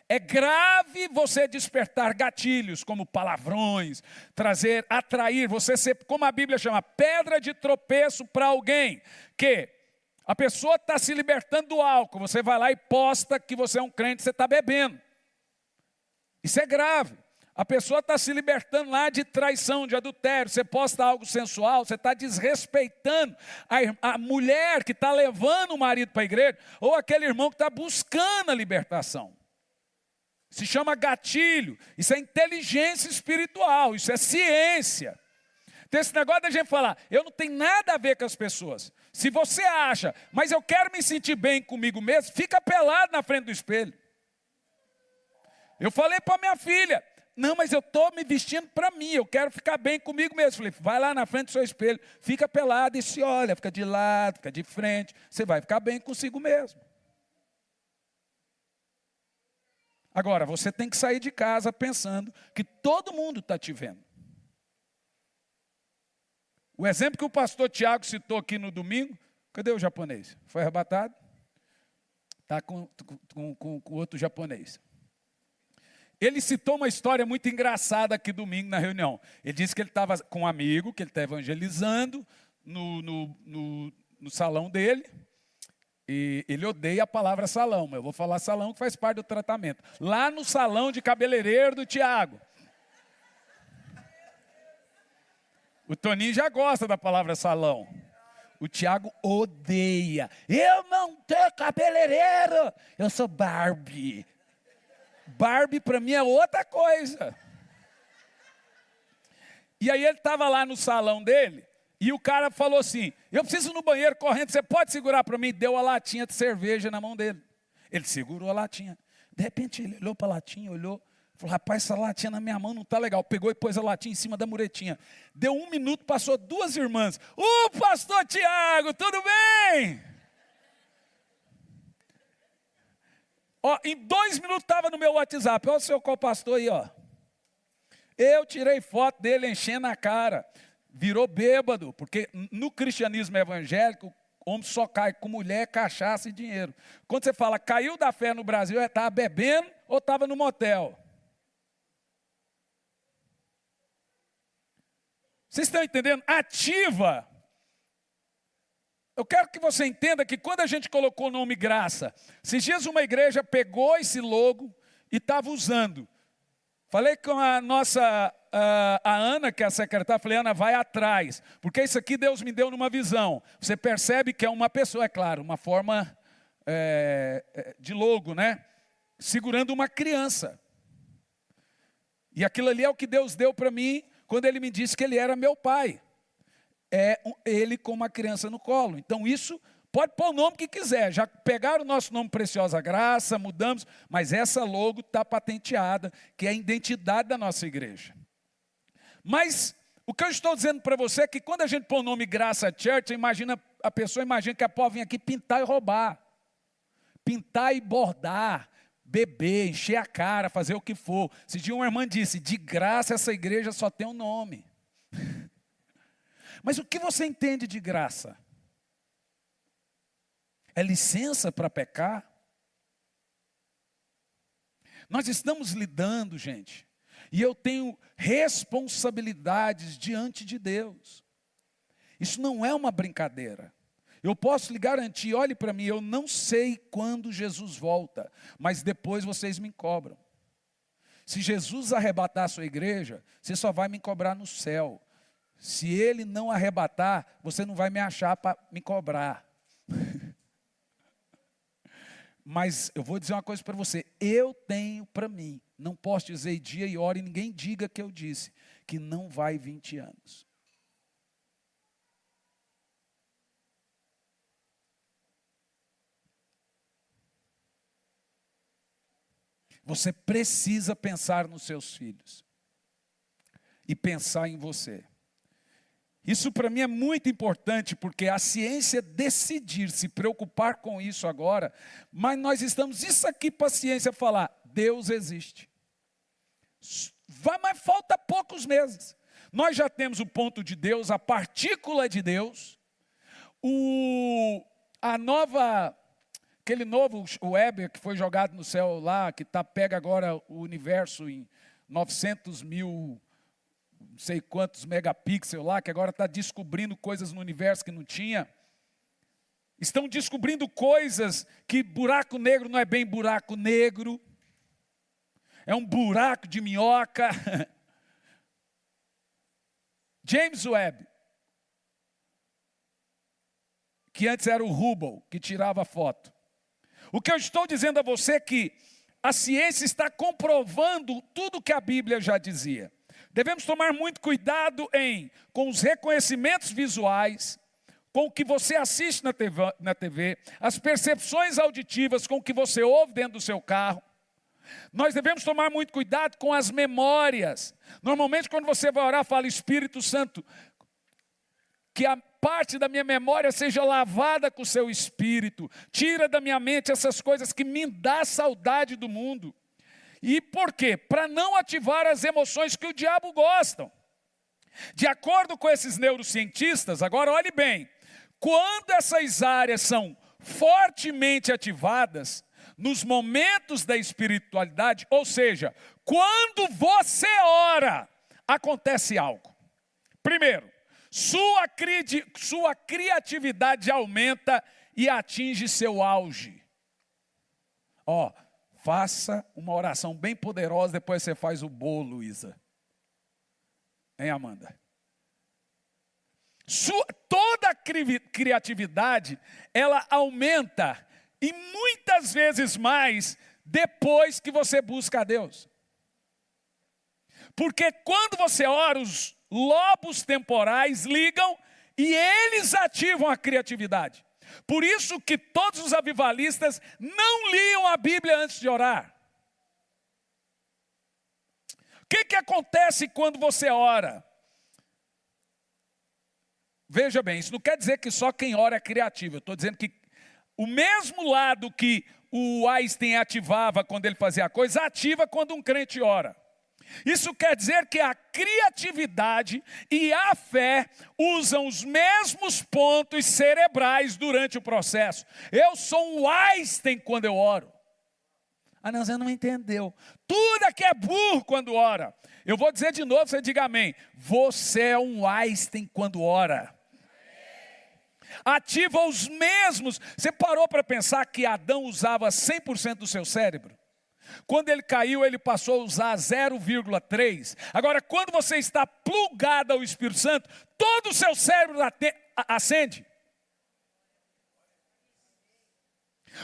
é grave você despertar gatilhos, como palavrões, atrair, você ser, como a Bíblia chama, pedra de tropeço para alguém, que a pessoa está se libertando do álcool, você vai lá e posta que você é um crente, você está bebendo. Isso é grave. A pessoa está se libertando lá de traição, de adultério, você posta algo sensual, você está desrespeitando a mulher que está levando o marido para a igreja, ou aquele irmão que está buscando a libertação. Se chama gatilho, isso é inteligência espiritual, isso é ciência. Então esse negócio da gente falar, eu não tenho nada a ver com as pessoas. Se você acha, mas eu quero me sentir bem comigo mesmo, fica pelado na frente do espelho. Eu falei para minha filha, não, mas eu estou me vestindo para mim, eu quero ficar bem comigo mesmo. Falei, vai lá na frente do seu espelho, fica pelado e se olha, fica de lado, fica de frente, você vai ficar bem consigo mesmo. Agora, você tem que sair de casa pensando que todo mundo está te vendo. O exemplo que o pastor Tiago citou aqui no domingo, cadê o japonês? Foi arrebatado? Está com outro japonês. Ele citou uma história muito engraçada aqui domingo na reunião. Ele disse que ele estava com um amigo, que ele está evangelizando no salão dele. E ele odeia a palavra salão, mas eu vou falar salão que faz parte do tratamento. Lá no salão de cabeleireiro do Tiago. O Toninho já gosta da palavra salão. O Tiago odeia. Eu não tenho cabeleireiro, eu sou Barbie. Barbie para mim é outra coisa. E aí ele estava lá no salão dele, e o cara falou assim, eu preciso ir no banheiro correndo, você pode segurar para mim? Deu a latinha de cerveja na mão dele. Ele segurou a latinha. De repente ele olhou para a latinha, olhou, falou, rapaz, essa latinha na minha mão não está legal. Pegou e pôs a latinha em cima da muretinha. Deu 1 minuto, passou 2 irmãs. Pastor Tiago, tudo bem? Ó, em 2 minutos estava no meu WhatsApp. Olha o seu co-pastor aí, ó. Eu tirei foto dele enchendo a cara. Virou bêbado, porque no cristianismo evangélico, o homem só cai com mulher, cachaça e dinheiro. Quando você fala caiu da fé no Brasil, estava bebendo ou estava no motel? Vocês estão entendendo? Ativa. Eu quero que você entenda que quando a gente colocou o nome Graça, esses dias uma igreja pegou esse logo e estava usando. Falei com a nossa, a Ana, que é a secretária, falei, Ana, vai atrás, porque isso aqui Deus me deu numa visão. Você percebe que é uma pessoa, é claro, uma forma de logo, né? Segurando uma criança. E aquilo ali é o que Deus deu para mim, quando Ele me disse que Ele era meu pai. É Ele com uma criança no colo. Então isso, pode pôr o nome que quiser. Já pegaram o nosso nome Preciosa Graça, mudamos, mas essa logo está patenteada, que é a identidade da nossa igreja. Mas o que eu estou dizendo para você é que quando a gente põe o nome Graça Church, a pessoa imagina que a povo vem aqui pintar e roubar. Pintar e bordar, beber, encher a cara, fazer o que for. Esse dia uma irmã disse, de graça essa igreja só tem um nome. Mas o que você entende de graça? É licença para pecar? Nós estamos lidando, gente, e eu tenho responsabilidades diante de Deus. Isso não é uma brincadeira. Eu posso lhe garantir, olhe para mim, eu não sei quando Jesus volta, mas depois vocês me cobram. Se Jesus arrebatar a sua igreja, você só vai me cobrar no céu. Se ele não arrebatar, você não vai me achar para me cobrar. Mas eu vou dizer uma coisa para você, eu tenho para mim, não posso dizer dia e hora e ninguém diga que eu disse, que não vai 20 anos. Você precisa pensar nos seus filhos e pensar em você. Isso para mim é muito importante, porque a ciência decidir se preocupar com isso agora, mas nós estamos, isso aqui para a ciência falar, Deus existe. Mas falta poucos meses. Nós já temos o ponto de Deus, a partícula de Deus, aquele novo Weber que foi jogado no céu lá, que pega agora o universo em 900 mil, não sei quantos megapixels lá, que agora está descobrindo coisas no universo que não tinha. Estão descobrindo coisas que buraco negro não é bem buraco negro, é um buraco de minhoca. James Webb, que antes era o Hubble, que tirava foto. O que eu estou dizendo a você é que a ciência está comprovando tudo o que a Bíblia já dizia. Devemos tomar muito cuidado com os reconhecimentos visuais, com o que você assiste na TV, as percepções auditivas com o que você ouve dentro do seu carro. Nós devemos tomar muito cuidado com as memórias. Normalmente quando você vai orar, fala Espírito Santo, que a parte da minha memória seja lavada com o seu Espírito. Tira da minha mente essas coisas que me dão saudade do mundo. E por quê? Para não ativar as emoções que o diabo gosta. De acordo com esses neurocientistas, agora olhe bem, quando essas áreas são fortemente ativadas, nos momentos da espiritualidade, ou seja, quando você ora, acontece algo. Primeiro, sua criatividade aumenta e atinge seu auge. Faça uma oração bem poderosa, depois você faz o bolo, Luísa. Hein, Amanda? Toda a criatividade, ela aumenta, e muitas vezes mais, depois que você busca a Deus. Porque quando você ora, os lobos temporais ligam e eles ativam a criatividade. Por isso que todos os avivalistas não liam a Bíblia antes de orar. O que acontece quando você ora? Veja bem, isso não quer dizer que só quem ora é criativo. Eu estou dizendo que o mesmo lado que o Einstein ativava quando ele fazia a coisa, ativa quando um crente ora. Isso quer dizer que a criatividade e a fé usam os mesmos pontos cerebrais durante o processo. Eu sou um Einstein quando eu oro. Não, você não entendeu. Tudo aqui é burro quando ora. Eu vou dizer de novo, você diga amém. Você é um Einstein quando ora. Ativa os mesmos. Você parou para pensar que Adão usava 100% do seu cérebro? Quando ele caiu, ele passou a usar 0,3. Agora, quando você está plugado ao Espírito Santo, todo o seu cérebro acende.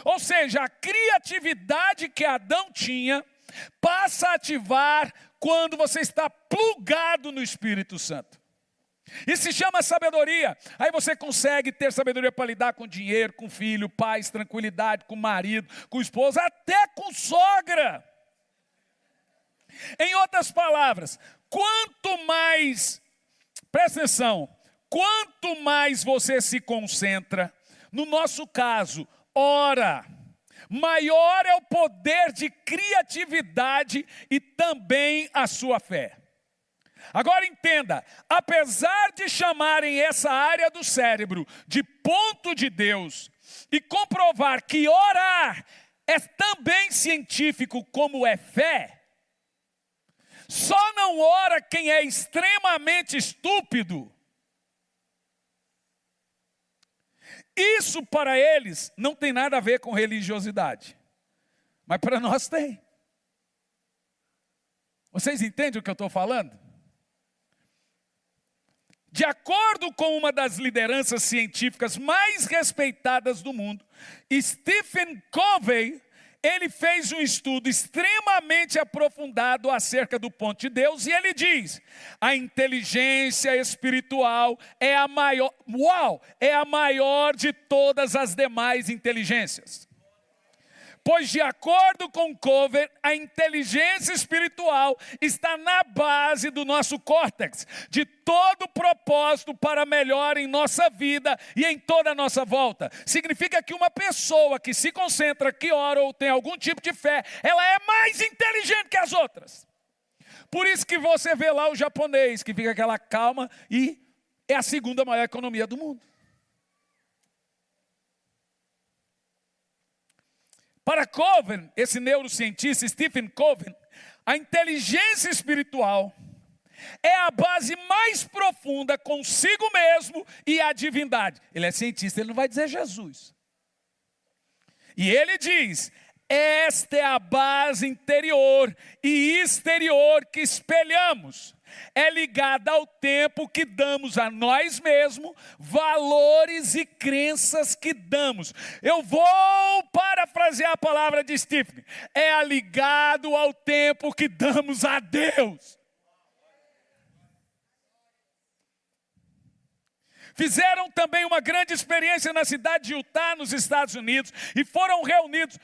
Ou seja, a criatividade que Adão tinha passa a ativar quando você está plugado no Espírito Santo. Isso se chama sabedoria. Aí você consegue ter sabedoria para lidar com dinheiro, com filho, paz, tranquilidade, com marido, com esposa, até com sogra. Em outras palavras, quanto mais, presta atenção, quanto mais você se concentra, no nosso caso, ora, maior é o poder de criatividade e também a sua fé. Agora entenda, apesar de chamarem essa área do cérebro de ponto de Deus e comprovar que orar é também científico como é fé, só não ora quem é extremamente estúpido. Isso para eles não tem nada a ver com religiosidade. Mas para nós tem. Vocês entendem o que eu estou falando? De acordo com uma das lideranças científicas mais respeitadas do mundo, Stephen Covey, ele fez um estudo extremamente aprofundado acerca do ponto de Deus, e ele diz: a inteligência espiritual é a maior de todas as demais inteligências. Pois, de acordo com Covey, a inteligência espiritual está na base do nosso córtex, de todo propósito para melhor em nossa vida e em toda a nossa volta. Significa que uma pessoa que se concentra, que ora ou tem algum tipo de fé, ela é mais inteligente que as outras. Por isso que você vê lá o japonês, que fica aquela calma, e é a segunda maior economia do mundo. Para Covey, esse neurocientista, Stephen Covey, a inteligência espiritual é a base mais profunda consigo mesmo e a divindade. Ele é cientista, ele não vai dizer Jesus. E ele diz: esta é a base interior e exterior que espelhamos. É ligada ao tempo que damos a nós mesmos, valores e crenças que damos. Eu vou parafrasear a palavra de Stephen. É ligado ao tempo que damos a Deus. Fizeram também uma grande experiência na cidade de Utah, nos Estados Unidos, e foram reunidos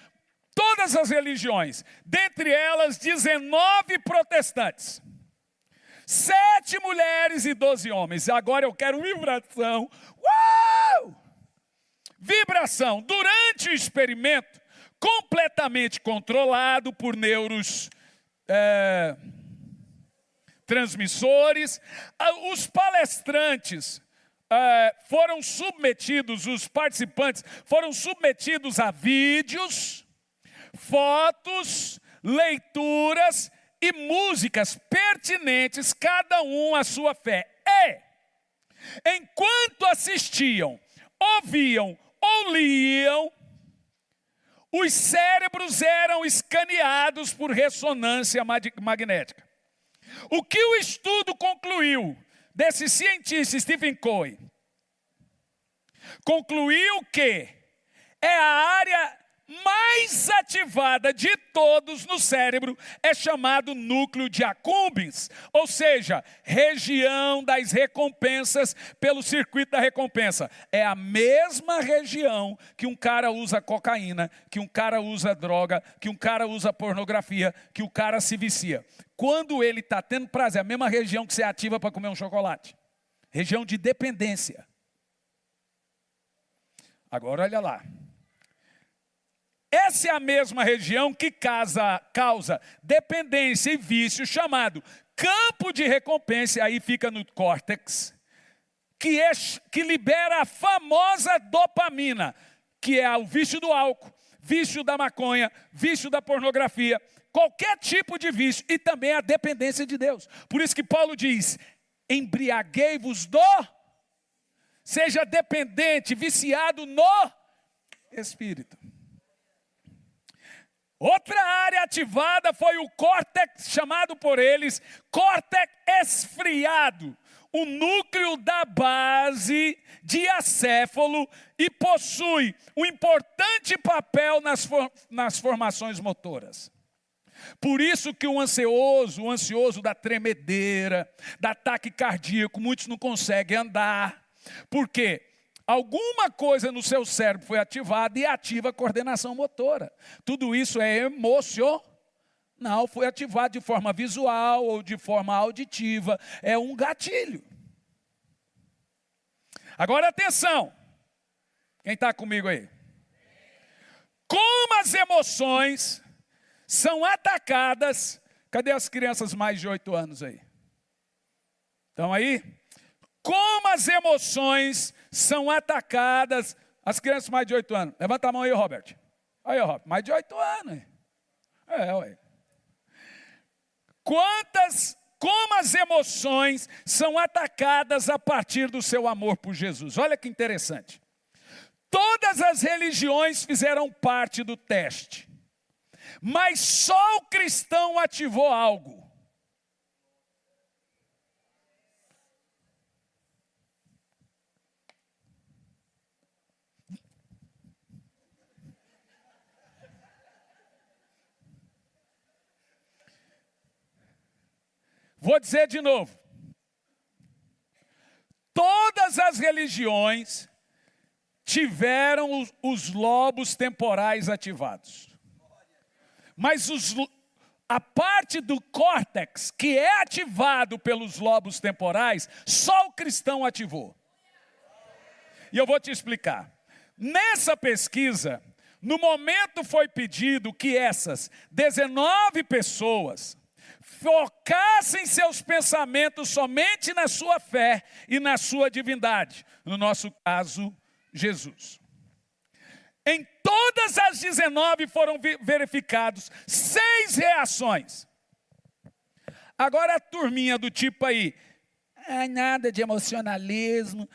todas as religiões, dentre elas 19 protestantes. 7 mulheres e 12 homens. Agora eu quero vibração. Uau! Vibração. Durante o experimento, completamente controlado por transmissores, os palestrantes foram submetidos, os participantes foram submetidos a vídeos, fotos, leituras e músicas pertinentes, cada um à sua fé. Enquanto assistiam, ouviam ou liam, os cérebros eram escaneados por ressonância magnética. O que o estudo concluiu desse cientista Stephen Covey? Concluiu que é a área mais ativada de todos no cérebro, é chamado núcleo de accumbens, ou seja, região das recompensas pelo circuito da recompensa. É a mesma região que um cara usa cocaína, que um cara usa droga, que um cara usa pornografia, que o cara se vicia. Quando ele está tendo prazer, a mesma região que você ativa para comer um chocolate. Região de dependência. Agora olha lá. Essa é a mesma região que causa dependência e vício, chamado campo de recompensa, aí fica no córtex, que libera a famosa dopamina, que é o vício do álcool, vício da maconha, vício da pornografia, qualquer tipo de vício, e também a dependência de Deus. Por isso que Paulo diz: embriaguei-vos seja dependente, viciado no Espírito. Outra área ativada foi o córtex, chamado por eles córtex esfriado, o núcleo da base diacéfalo, e possui um importante papel nas formações motoras. Por isso que o ansioso da tremedeira, da ataque cardíaco, muitos não conseguem andar. Por quê? Alguma coisa no seu cérebro foi ativada e ativa a coordenação motora. Tudo isso é emocional, foi ativado de forma visual ou de forma auditiva. É um gatilho. Agora atenção. Quem está comigo aí? Como as emoções são atacadas. Cadê as crianças mais de 8 anos aí? Estão aí? Como as emoções são atacadas. As crianças mais de 8 anos. Levanta a mão aí, Robert. Aí, Robert, mais de 8 anos. Ué. Como as emoções são atacadas a partir do seu amor por Jesus. Olha que interessante. Todas as religiões fizeram parte do teste, mas só o cristão ativou algo. Vou dizer de novo. Todas as religiões tiveram os lobos temporais ativados. Mas a parte do córtex que é ativado pelos lobos temporais, só o cristão ativou. E eu vou te explicar. Nessa pesquisa, no momento foi pedido que essas 19 pessoas focassem seus pensamentos somente na sua fé e na sua divindade. No nosso caso, Jesus. Em todas as 19 foram verificados 6 reações. Agora a turminha do tipo aí, nada de emocionalismo,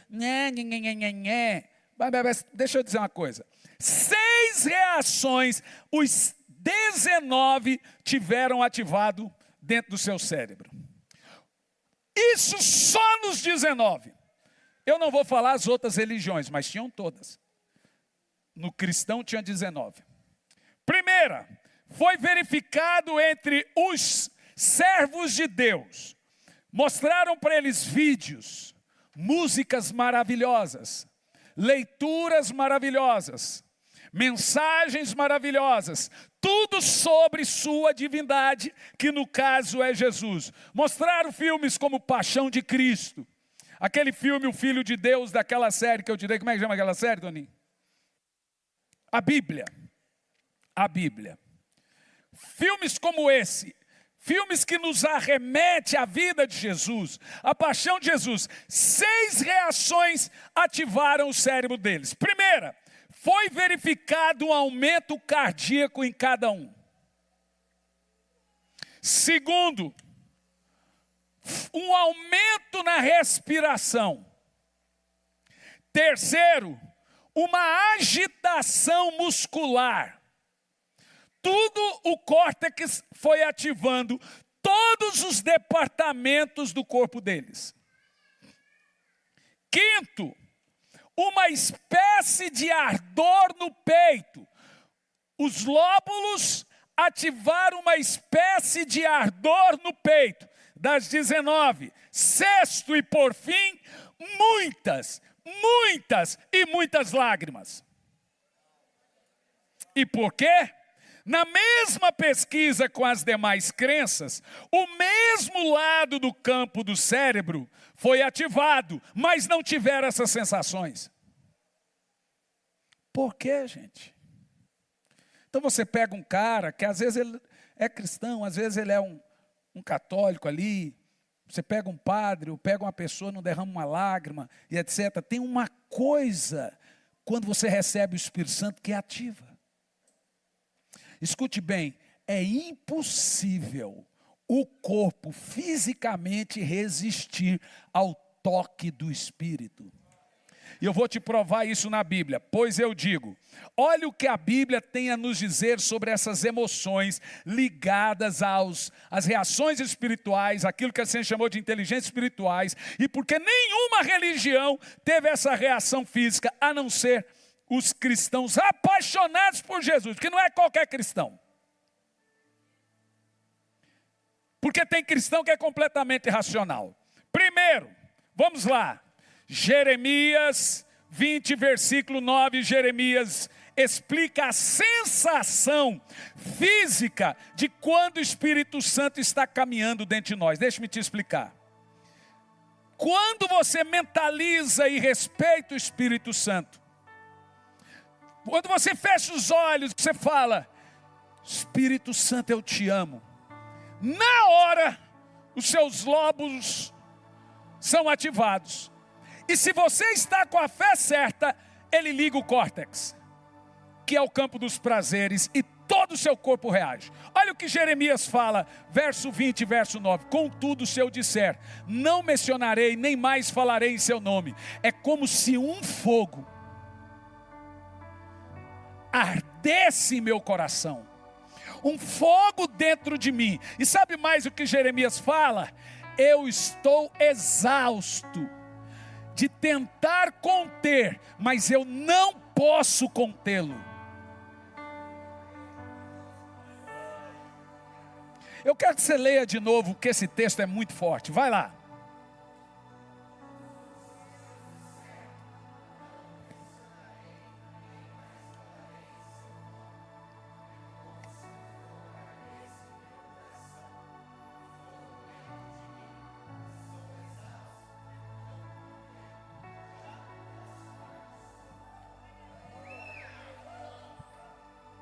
deixa eu dizer uma coisa. 6 reações, os 19 tiveram ativado dentro do seu cérebro. Isso só nos 19. Eu não vou falar as outras religiões, mas tinham todas. No cristão tinha 19. Primeira, foi verificado entre os servos de Deus. Mostraram para eles vídeos, músicas maravilhosas, leituras maravilhosas, mensagens maravilhosas, tudo sobre sua divindade, que no caso é Jesus. Mostraram filmes como Paixão de Cristo, aquele filme O Filho de Deus, daquela série que eu direi, como é que chama aquela série, Toninho? A Bíblia. Filmes como esse, filmes que nos arremetem à vida de Jesus, a paixão de Jesus. 6 reações ativaram o cérebro deles. Primeira, foi verificado um aumento cardíaco em cada um. Segundo, um aumento na respiração. Terceiro, uma agitação muscular. Tudo o córtex foi ativando todos os departamentos do corpo deles. Quinto, uma espécie de ardor no peito. Os lóbulos ativaram uma espécie de ardor no peito, das 19. Sexto e por fim, muitas e muitas lágrimas. E por quê? Na mesma pesquisa com as demais crenças, o mesmo lado do campo do cérebro foi ativado, mas não tiveram essas sensações. Por quê, gente? Então você pega um cara que às vezes ele é cristão, às vezes ele é um católico ali. Você pega um padre, ou pega uma pessoa, não derrama uma lágrima, e etc. Tem uma coisa, quando você recebe o Espírito Santo, que é ativa. Escute bem, é impossível o corpo fisicamente resistir ao toque do Espírito. E eu vou te provar isso na Bíblia, pois eu digo, olha o que a Bíblia tem a nos dizer sobre essas emoções ligadas às reações espirituais, aquilo que a gente chamou de inteligências espirituais, e porque nenhuma religião teve essa reação física, a não ser os cristãos apaixonados por Jesus, que não é qualquer cristão. Porque tem cristão que é completamente irracional. Primeiro, vamos lá. Jeremias 20, versículo 9, Jeremias explica a sensação física de quando o Espírito Santo está caminhando dentro de nós. Deixa-me te explicar. Quando você mentaliza e respeita o Espírito Santo, quando você fecha os olhos, você fala, Espírito Santo, eu te amo. Na hora, os seus lóbulos são ativados. E se você está com a fé certa, ele liga o córtex, que é o campo dos prazeres, e todo o seu corpo reage. Olha o que Jeremias fala, verso 20, verso 9. Contudo, se eu disser, não mencionarei, nem mais falarei em seu nome. É como se um fogo ardesse em meu coração, um fogo dentro de mim. E sabe mais o que Jeremias fala? Eu estou exausto de tentar conter, mas eu não posso contê-lo. Eu quero que você leia de novo, porque esse texto é muito forte. Vai lá.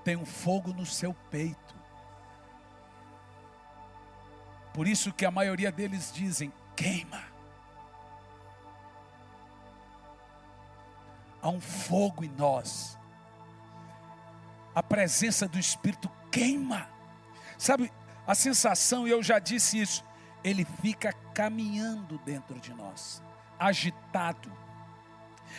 Tem um fogo no seu peito. Por isso que a maioria deles dizem, queima. Há um fogo em nós. A presença do Espírito queima. Sabe, a sensação, e eu já disse isso, ele fica caminhando dentro de nós, agitado.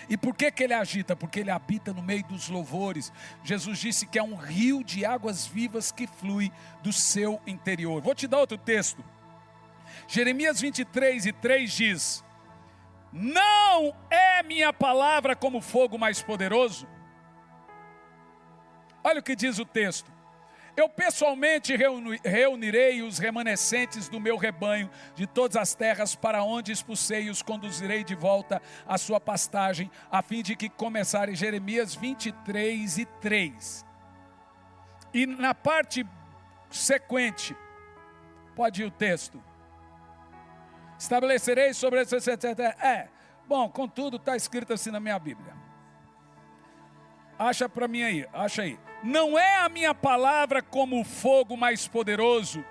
E por que ele agita? Porque ele habita no meio dos louvores. Jesus disse que é um rio de águas vivas que flui do seu interior. Vou te dar outro texto. Jeremias 23:3 diz: não é minha palavra como fogo mais poderoso? Olha o que diz o texto. Eu pessoalmente reunirei os remanescentes do meu rebanho de todas as terras para onde expulsei e os conduzirei de volta à sua pastagem, a fim de que começarem. Jeremias 23:3. E na parte sequente, pode ir o texto. Estabelecerei sobre esse... Bom, contudo está escrito assim na minha Bíblia. Acha para mim aí, acha aí. Não é a minha palavra como o fogo mais poderoso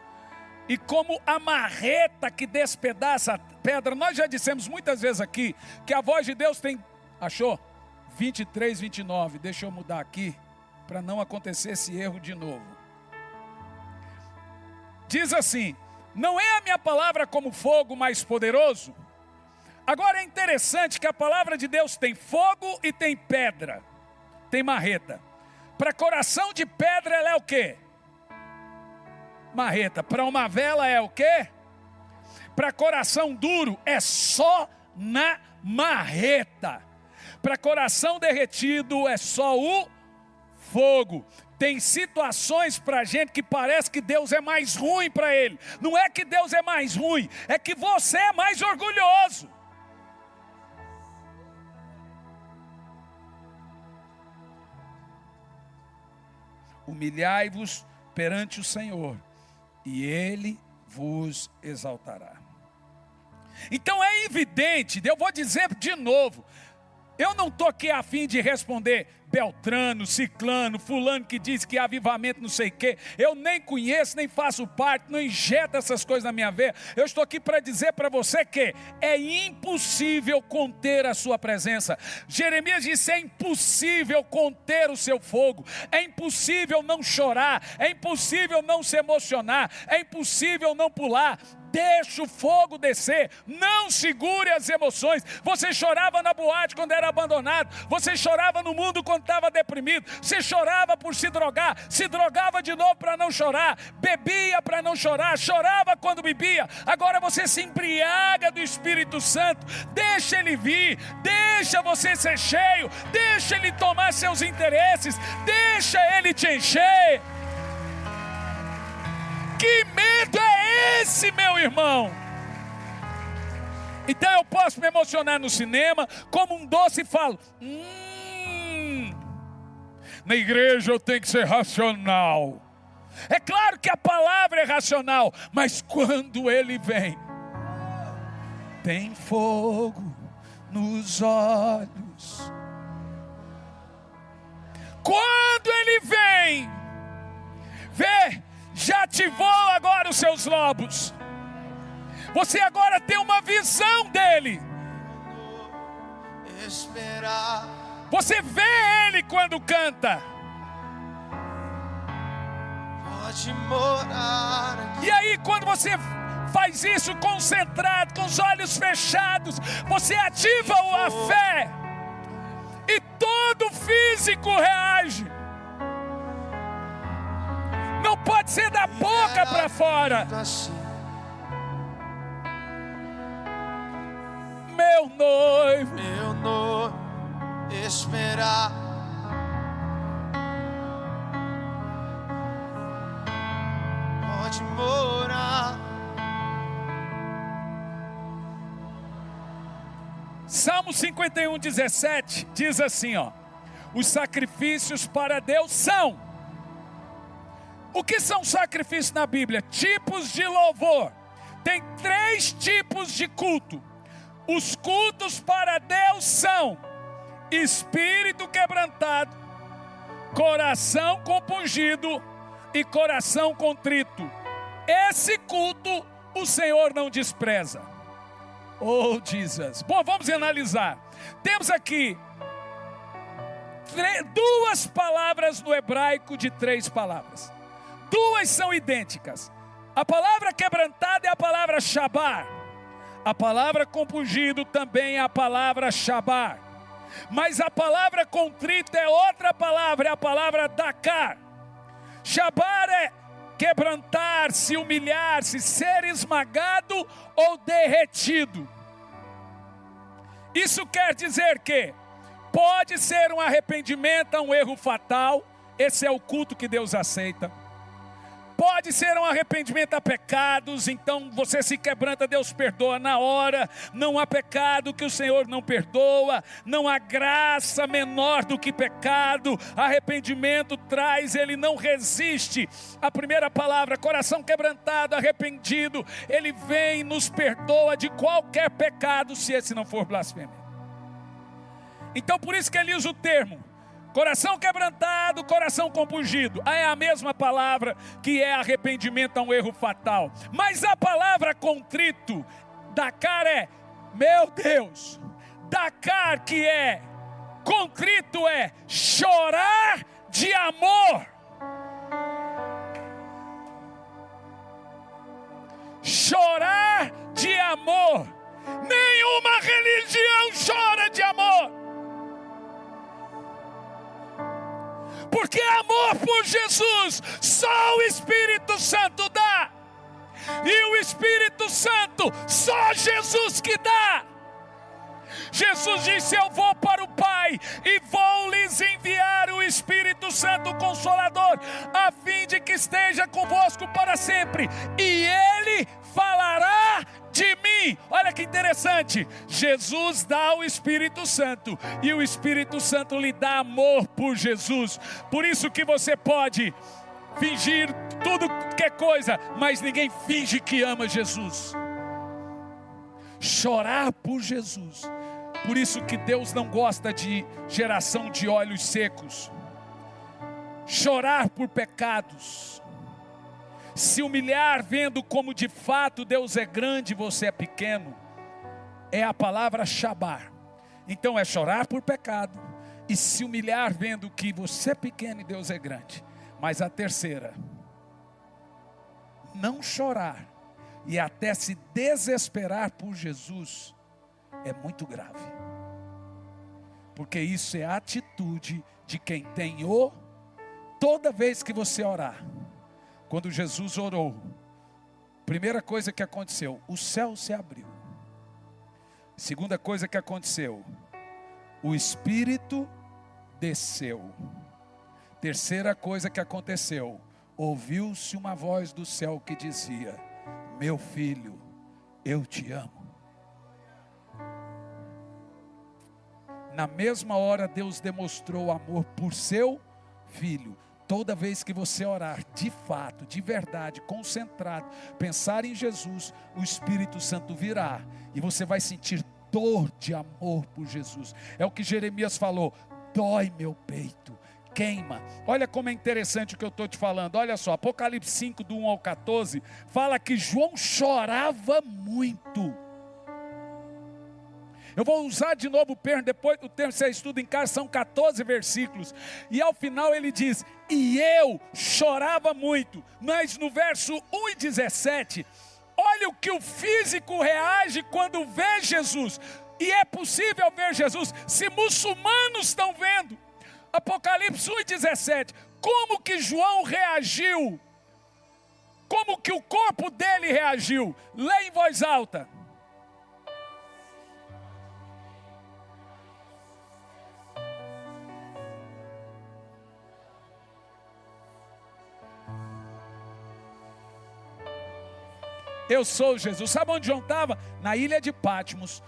e como a marreta que despedaça a pedra. Nós já dissemos muitas vezes aqui que a voz de Deus tem... Achou? 23:29. Deixa eu mudar aqui para não acontecer esse erro de novo. Diz assim: não é a minha palavra como fogo mais poderoso? Agora é interessante que a palavra de Deus tem fogo e tem pedra. Tem marreta. Para coração de pedra ela é o quê? Marreta. Para uma vela é o quê? Para coração duro é só na marreta. Para coração derretido é só o fogo. Tem situações para a gente que parece que Deus é mais ruim para ele. Não é que Deus é mais ruim, é que você é mais orgulhoso. Humilhai-vos perante o Senhor, e Ele vos exaltará. Então é evidente, eu vou dizer de novo, eu não estou aqui a fim de responder Beltrano, Ciclano, fulano que diz que é avivamento não sei o quê. Eu nem conheço, nem faço parte, não injeto essas coisas na minha veia. Eu estou aqui para dizer para você que é impossível conter a sua presença. Jeremias disse, é impossível conter o seu fogo. É impossível não chorar, é impossível não se emocionar, é impossível não pular. Deixa o fogo descer, não segure as emoções. Você chorava na boate quando era abandonado, você chorava no mundo quando estava deprimido, você chorava por se drogar, se drogava de novo para não chorar, bebia para não chorar, chorava quando bebia. Agora você se embriaga do Espírito Santo, deixa ele vir, deixa você ser cheio, deixa ele tomar seus interesses, deixa ele te encher. Que medo é esse, meu irmão? Então eu posso me emocionar no cinema, como um doce e falo, na igreja eu tenho que ser racional. É claro que a palavra é racional, mas quando ele vem, tem fogo nos olhos. Quando ele vem, vê, já ativou agora os seus lobos. Você agora tem uma visão dele. Você vê ele quando canta. Pode morar aqui. E aí quando você faz isso concentrado, com os olhos fechados, você ativa a fé. E todo físico reage. Pode ser da boca para fora. Meu noivo, esperar. Pode morar. Salmo 51, 17 diz assim, ó: os sacrifícios para Deus são. O que são sacrifícios na Bíblia? Tipos de louvor. Tem 3 tipos de culto. Os cultos para Deus são espírito quebrantado, coração compungido e coração contrito. Esse culto o Senhor não despreza. Oh, Jesus. Bom, vamos analisar. Temos aqui 2 palavras no hebraico de 3 palavras. 2 são idênticas. A palavra quebrantado é a palavra shabar. A palavra compungido também é a palavra shabar. Mas a palavra contrito é outra palavra, é a palavra dakar. Shabar é quebrantar-se, humilhar-se, ser esmagado ou derretido. Isso quer dizer que pode ser um arrependimento a um erro fatal. Esse é o culto que Deus aceita. Pode ser um arrependimento a pecados, então você se quebranta, Deus perdoa na hora. Não há pecado que o Senhor não perdoa, não há graça menor do que pecado. Arrependimento traz, ele não resiste. A primeira palavra, coração quebrantado, arrependido, ele vem e nos perdoa de qualquer pecado, se esse não for blasfêmia. Então por isso que ele usa o termo coração quebrantado, coração compungido. É a mesma palavra que é arrependimento a um erro fatal. Mas a palavra contrito, dakar é, meu Deus, dakar que é, contrito é chorar de amor. Chorar de amor. Nenhuma religião chora de amor. Porque amor por Jesus, só o Espírito Santo dá. E o Espírito Santo, só Jesus que dá. Jesus disse: eu vou para o Pai e vou lhes enviar o Espírito Santo Consolador, a fim de que esteja convosco para sempre. E Ele falará de mim. Olha que interessante. Jesus dá o Espírito Santo e o Espírito Santo lhe dá amor por Jesus. Por isso que você pode fingir tudo que é coisa, mas ninguém finge que ama Jesus. Chorar por Jesus. Por isso que Deus não gosta de geração de olhos secos. Chorar por pecados. Se humilhar vendo como de fato Deus é grande e você é pequeno. É a palavra shabar. Então é chorar por pecado e se humilhar vendo que você é pequeno e Deus é grande. Mas a terceira, não chorar e até se desesperar por Jesus, é muito grave. Porque isso é a atitude de quem tem toda vez que você orar. Quando Jesus orou, primeira coisa que aconteceu, o céu se abriu. Segunda coisa que aconteceu, o Espírito desceu. Terceira coisa que aconteceu, ouviu-se uma voz do céu que dizia: meu filho, eu te amo. Na mesma hora Deus demonstrou amor por seu filho. Toda vez que você orar, de fato, de verdade, concentrado, pensar em Jesus, o Espírito Santo virá e você vai sentir dor de amor por Jesus. É o que Jeremias falou: dói meu peito, queima. Olha como é interessante o que eu estou te falando. Olha só, Apocalipse 5, do 1 ao 14, fala que João chorava muito. Eu vou usar de novo o termo, depois do termo você estuda em casa, são 14 versículos. E ao final ele diz: e eu chorava muito. Mas no verso 1 e 17, olha o que o físico reage quando vê Jesus. E é possível ver Jesus se muçulmanos estão vendo. Apocalipse 1 e 17, como que João reagiu como que o corpo dele reagiu? Leia em voz alta. Eu sou Jesus. Sabe onde João estava? Na ilha de Patmos,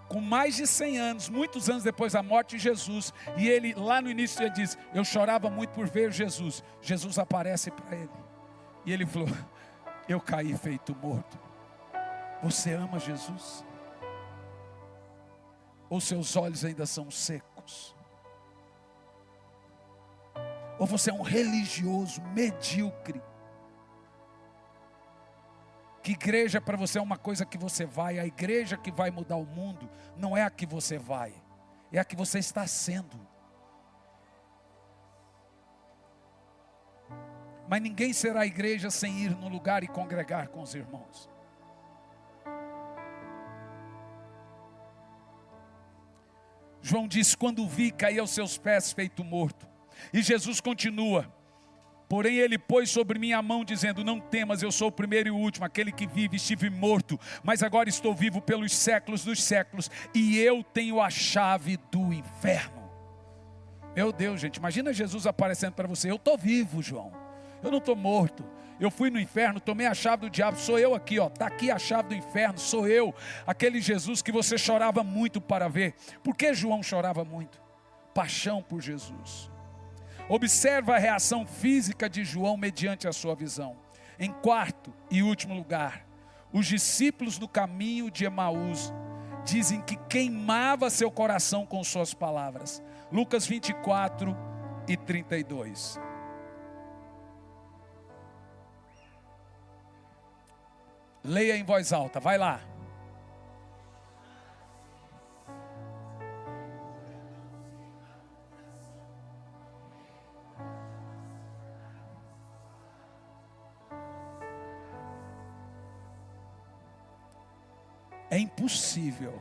com mais de 100 anos, muitos anos depois da morte de Jesus. E ele, lá no início, ele diz: eu chorava muito por ver Jesus. Jesus aparece para ele. E ele falou: eu caí feito morto. Você ama Jesus? Ou seus olhos ainda são secos? Ou você é um religioso medíocre? Que igreja para você é uma coisa que você vai. A igreja que vai mudar o mundo não é a que você vai, é a que você está sendo. Mas ninguém será igreja sem ir no lugar e congregar com os irmãos. João disse: quando o vi, caí aos seus pés feito morto. E Jesus continua: porém ele pôs sobre mim a mão, dizendo: não temas, eu sou o primeiro e o último, aquele que vive. Estive morto, mas agora estou vivo pelos séculos dos séculos, e eu tenho a chave do inferno. Meu Deus, gente, imagina Jesus aparecendo para você: eu estou vivo, João, eu não estou morto. Eu fui no inferno, tomei a chave do diabo, sou eu aqui, ó, está aqui a chave do inferno, sou eu, aquele Jesus que você chorava muito para ver. Por que João chorava muito? Paixão por Jesus. Observa a reação física de João mediante a sua visão. Em quarto e último lugar, os discípulos no caminho de Emaús dizem que queimava seu coração com suas palavras. Lucas 24 e 32. Leia em voz alta, vai lá. É impossível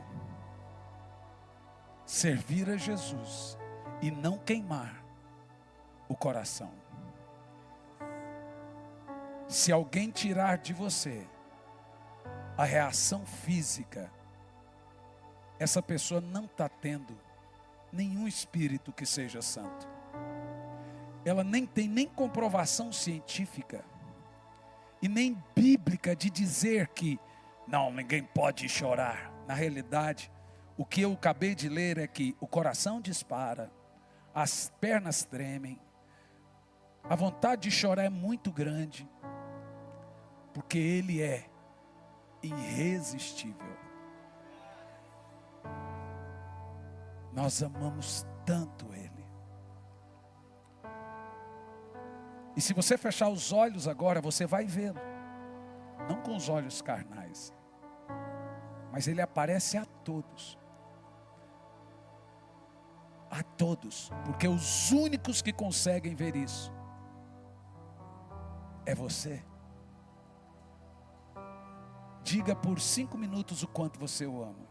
servir a Jesus e não queimar o coração. Se alguém tirar de você a reação física, essa pessoa não está tendo nenhum espírito que seja santo. Ela nem tem nem comprovação científica e nem bíblica de dizer que não, ninguém pode chorar. Na realidade, o que eu acabei de ler é que o coração dispara, as pernas tremem, a vontade de chorar é muito grande, porque Ele é irresistível. Nós amamos tanto Ele. E se você fechar os olhos agora, você vai vê-lo. Não com os olhos carnais, mas Ele aparece a todos. A todos, porque os únicos que conseguem ver isso é você. Diga por 5 minutos o quanto você o ama.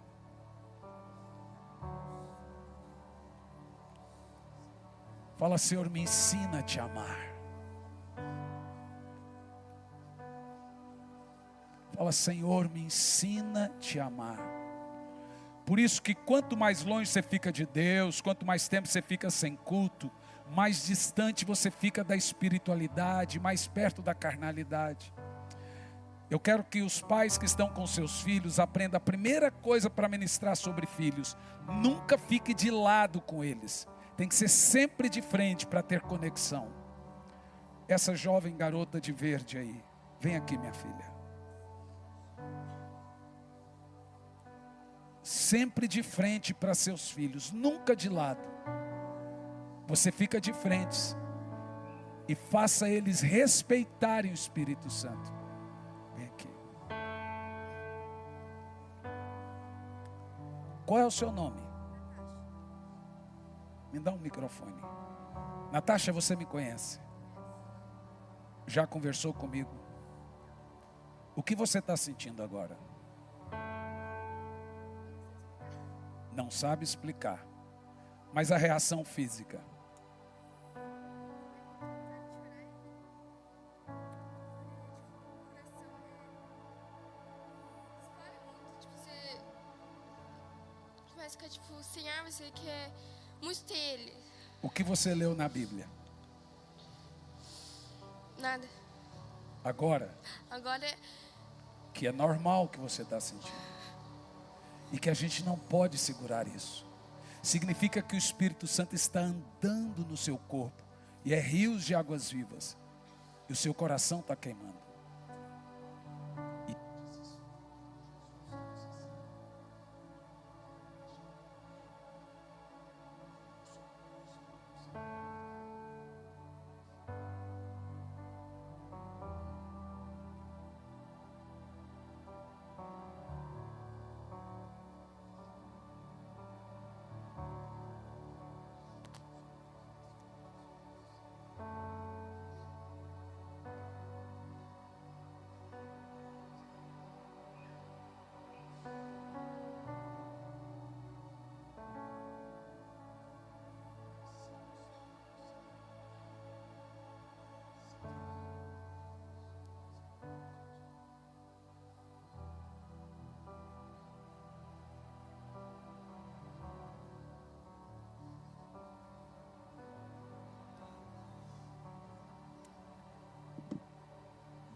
Fala: Senhor, me ensina a te amar. Fala: Senhor, me ensina a te amar. Por isso que quanto mais longe você fica de Deus, quanto mais tempo você fica sem culto, mais distante você fica da espiritualidade, mais perto da carnalidade. Eu quero que os pais que estão com seus filhos aprendam a primeira coisa para ministrar sobre filhos: nunca fique de lado com eles. Tem que ser sempre de frente para ter conexão. Essa jovem garota de verde aí, vem aqui, minha filha. Sempre de frente para seus filhos, nunca de lado. Você fica de frente e faça eles respeitarem o Espírito Santo. Vem aqui. Qual é o seu nome? Me dá um microfone. Natasha, você me conhece? Já conversou comigo? O que você está sentindo agora? Não sabe explicar, mas a reação física. parece que é tipo sem árvore, você quer muito ter ele. O que você leu na Bíblia? Nada. Agora, Agora, que é normal o que você está sentindo. E que a gente não pode segurar isso. Significa que o Espírito Santo está andando no seu corpo. E é rios de águas vivas. E o seu coração está queimando.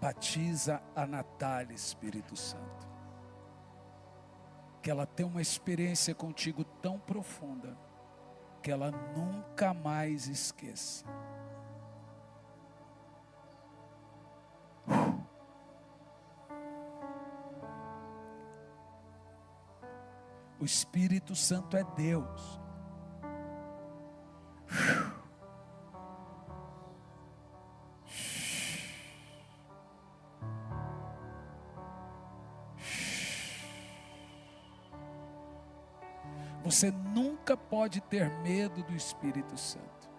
Batiza a Natália, Espírito Santo. Que ela tenha uma experiência contigo tão profunda, que ela nunca mais esqueça. O Espírito Santo é Deus. Você nunca pode ter medo do Espírito Santo.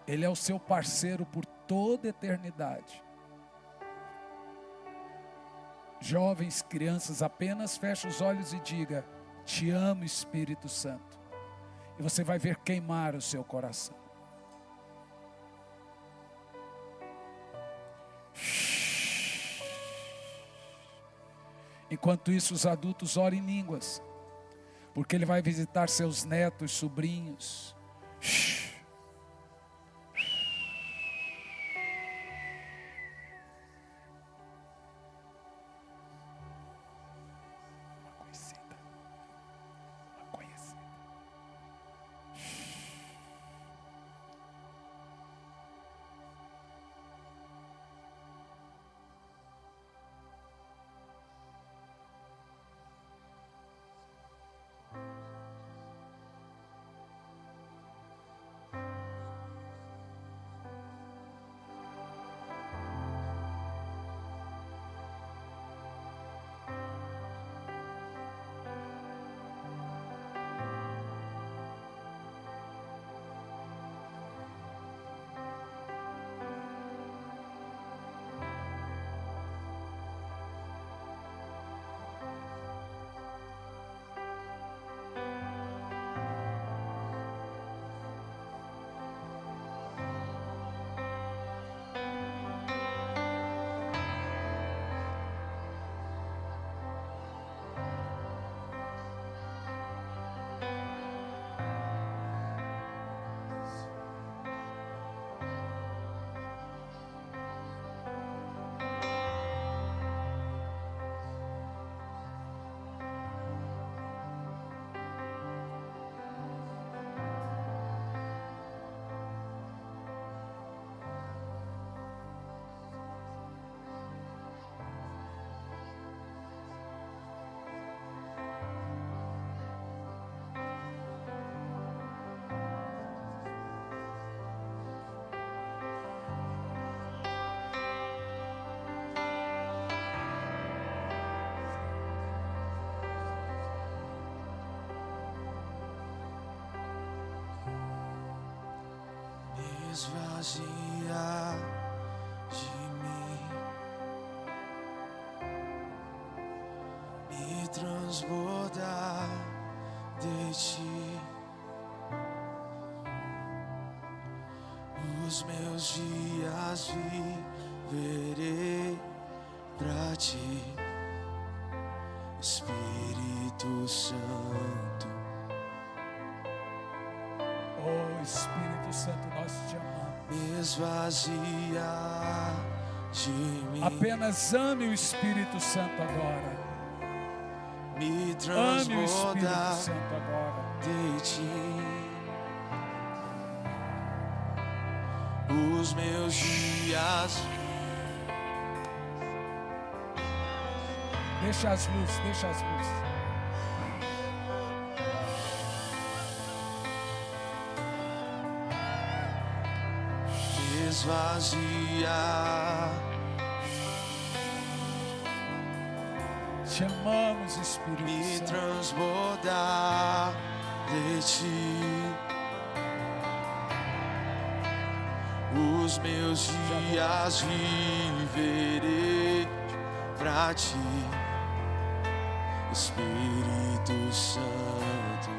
Ele é o seu parceiro por toda a eternidade. Jovens, crianças, apenas feche os olhos e diga: te amo, Espírito Santo. E você vai ver queimar o seu coração. Enquanto isso, os adultos orem em línguas, porque Ele vai visitar seus netos, sobrinhos. Uma conhecida. Esvazia de mim, me transbordar de ti. Os meus dias viverei pra ti, Espírito Santo, Oh Espírito Santo, nós te amamos. me esvazia de mim, Apenas ame o Espírito Santo agora. me Ame o Espírito transbordar Santo agora. de ti. Os meus dias Deixa as luzes, deixa as luzes. me esvazia, Te amamos, Espírito me Santo. transbordar de ti. Os meus dias viverei pra ti, Espírito Santo.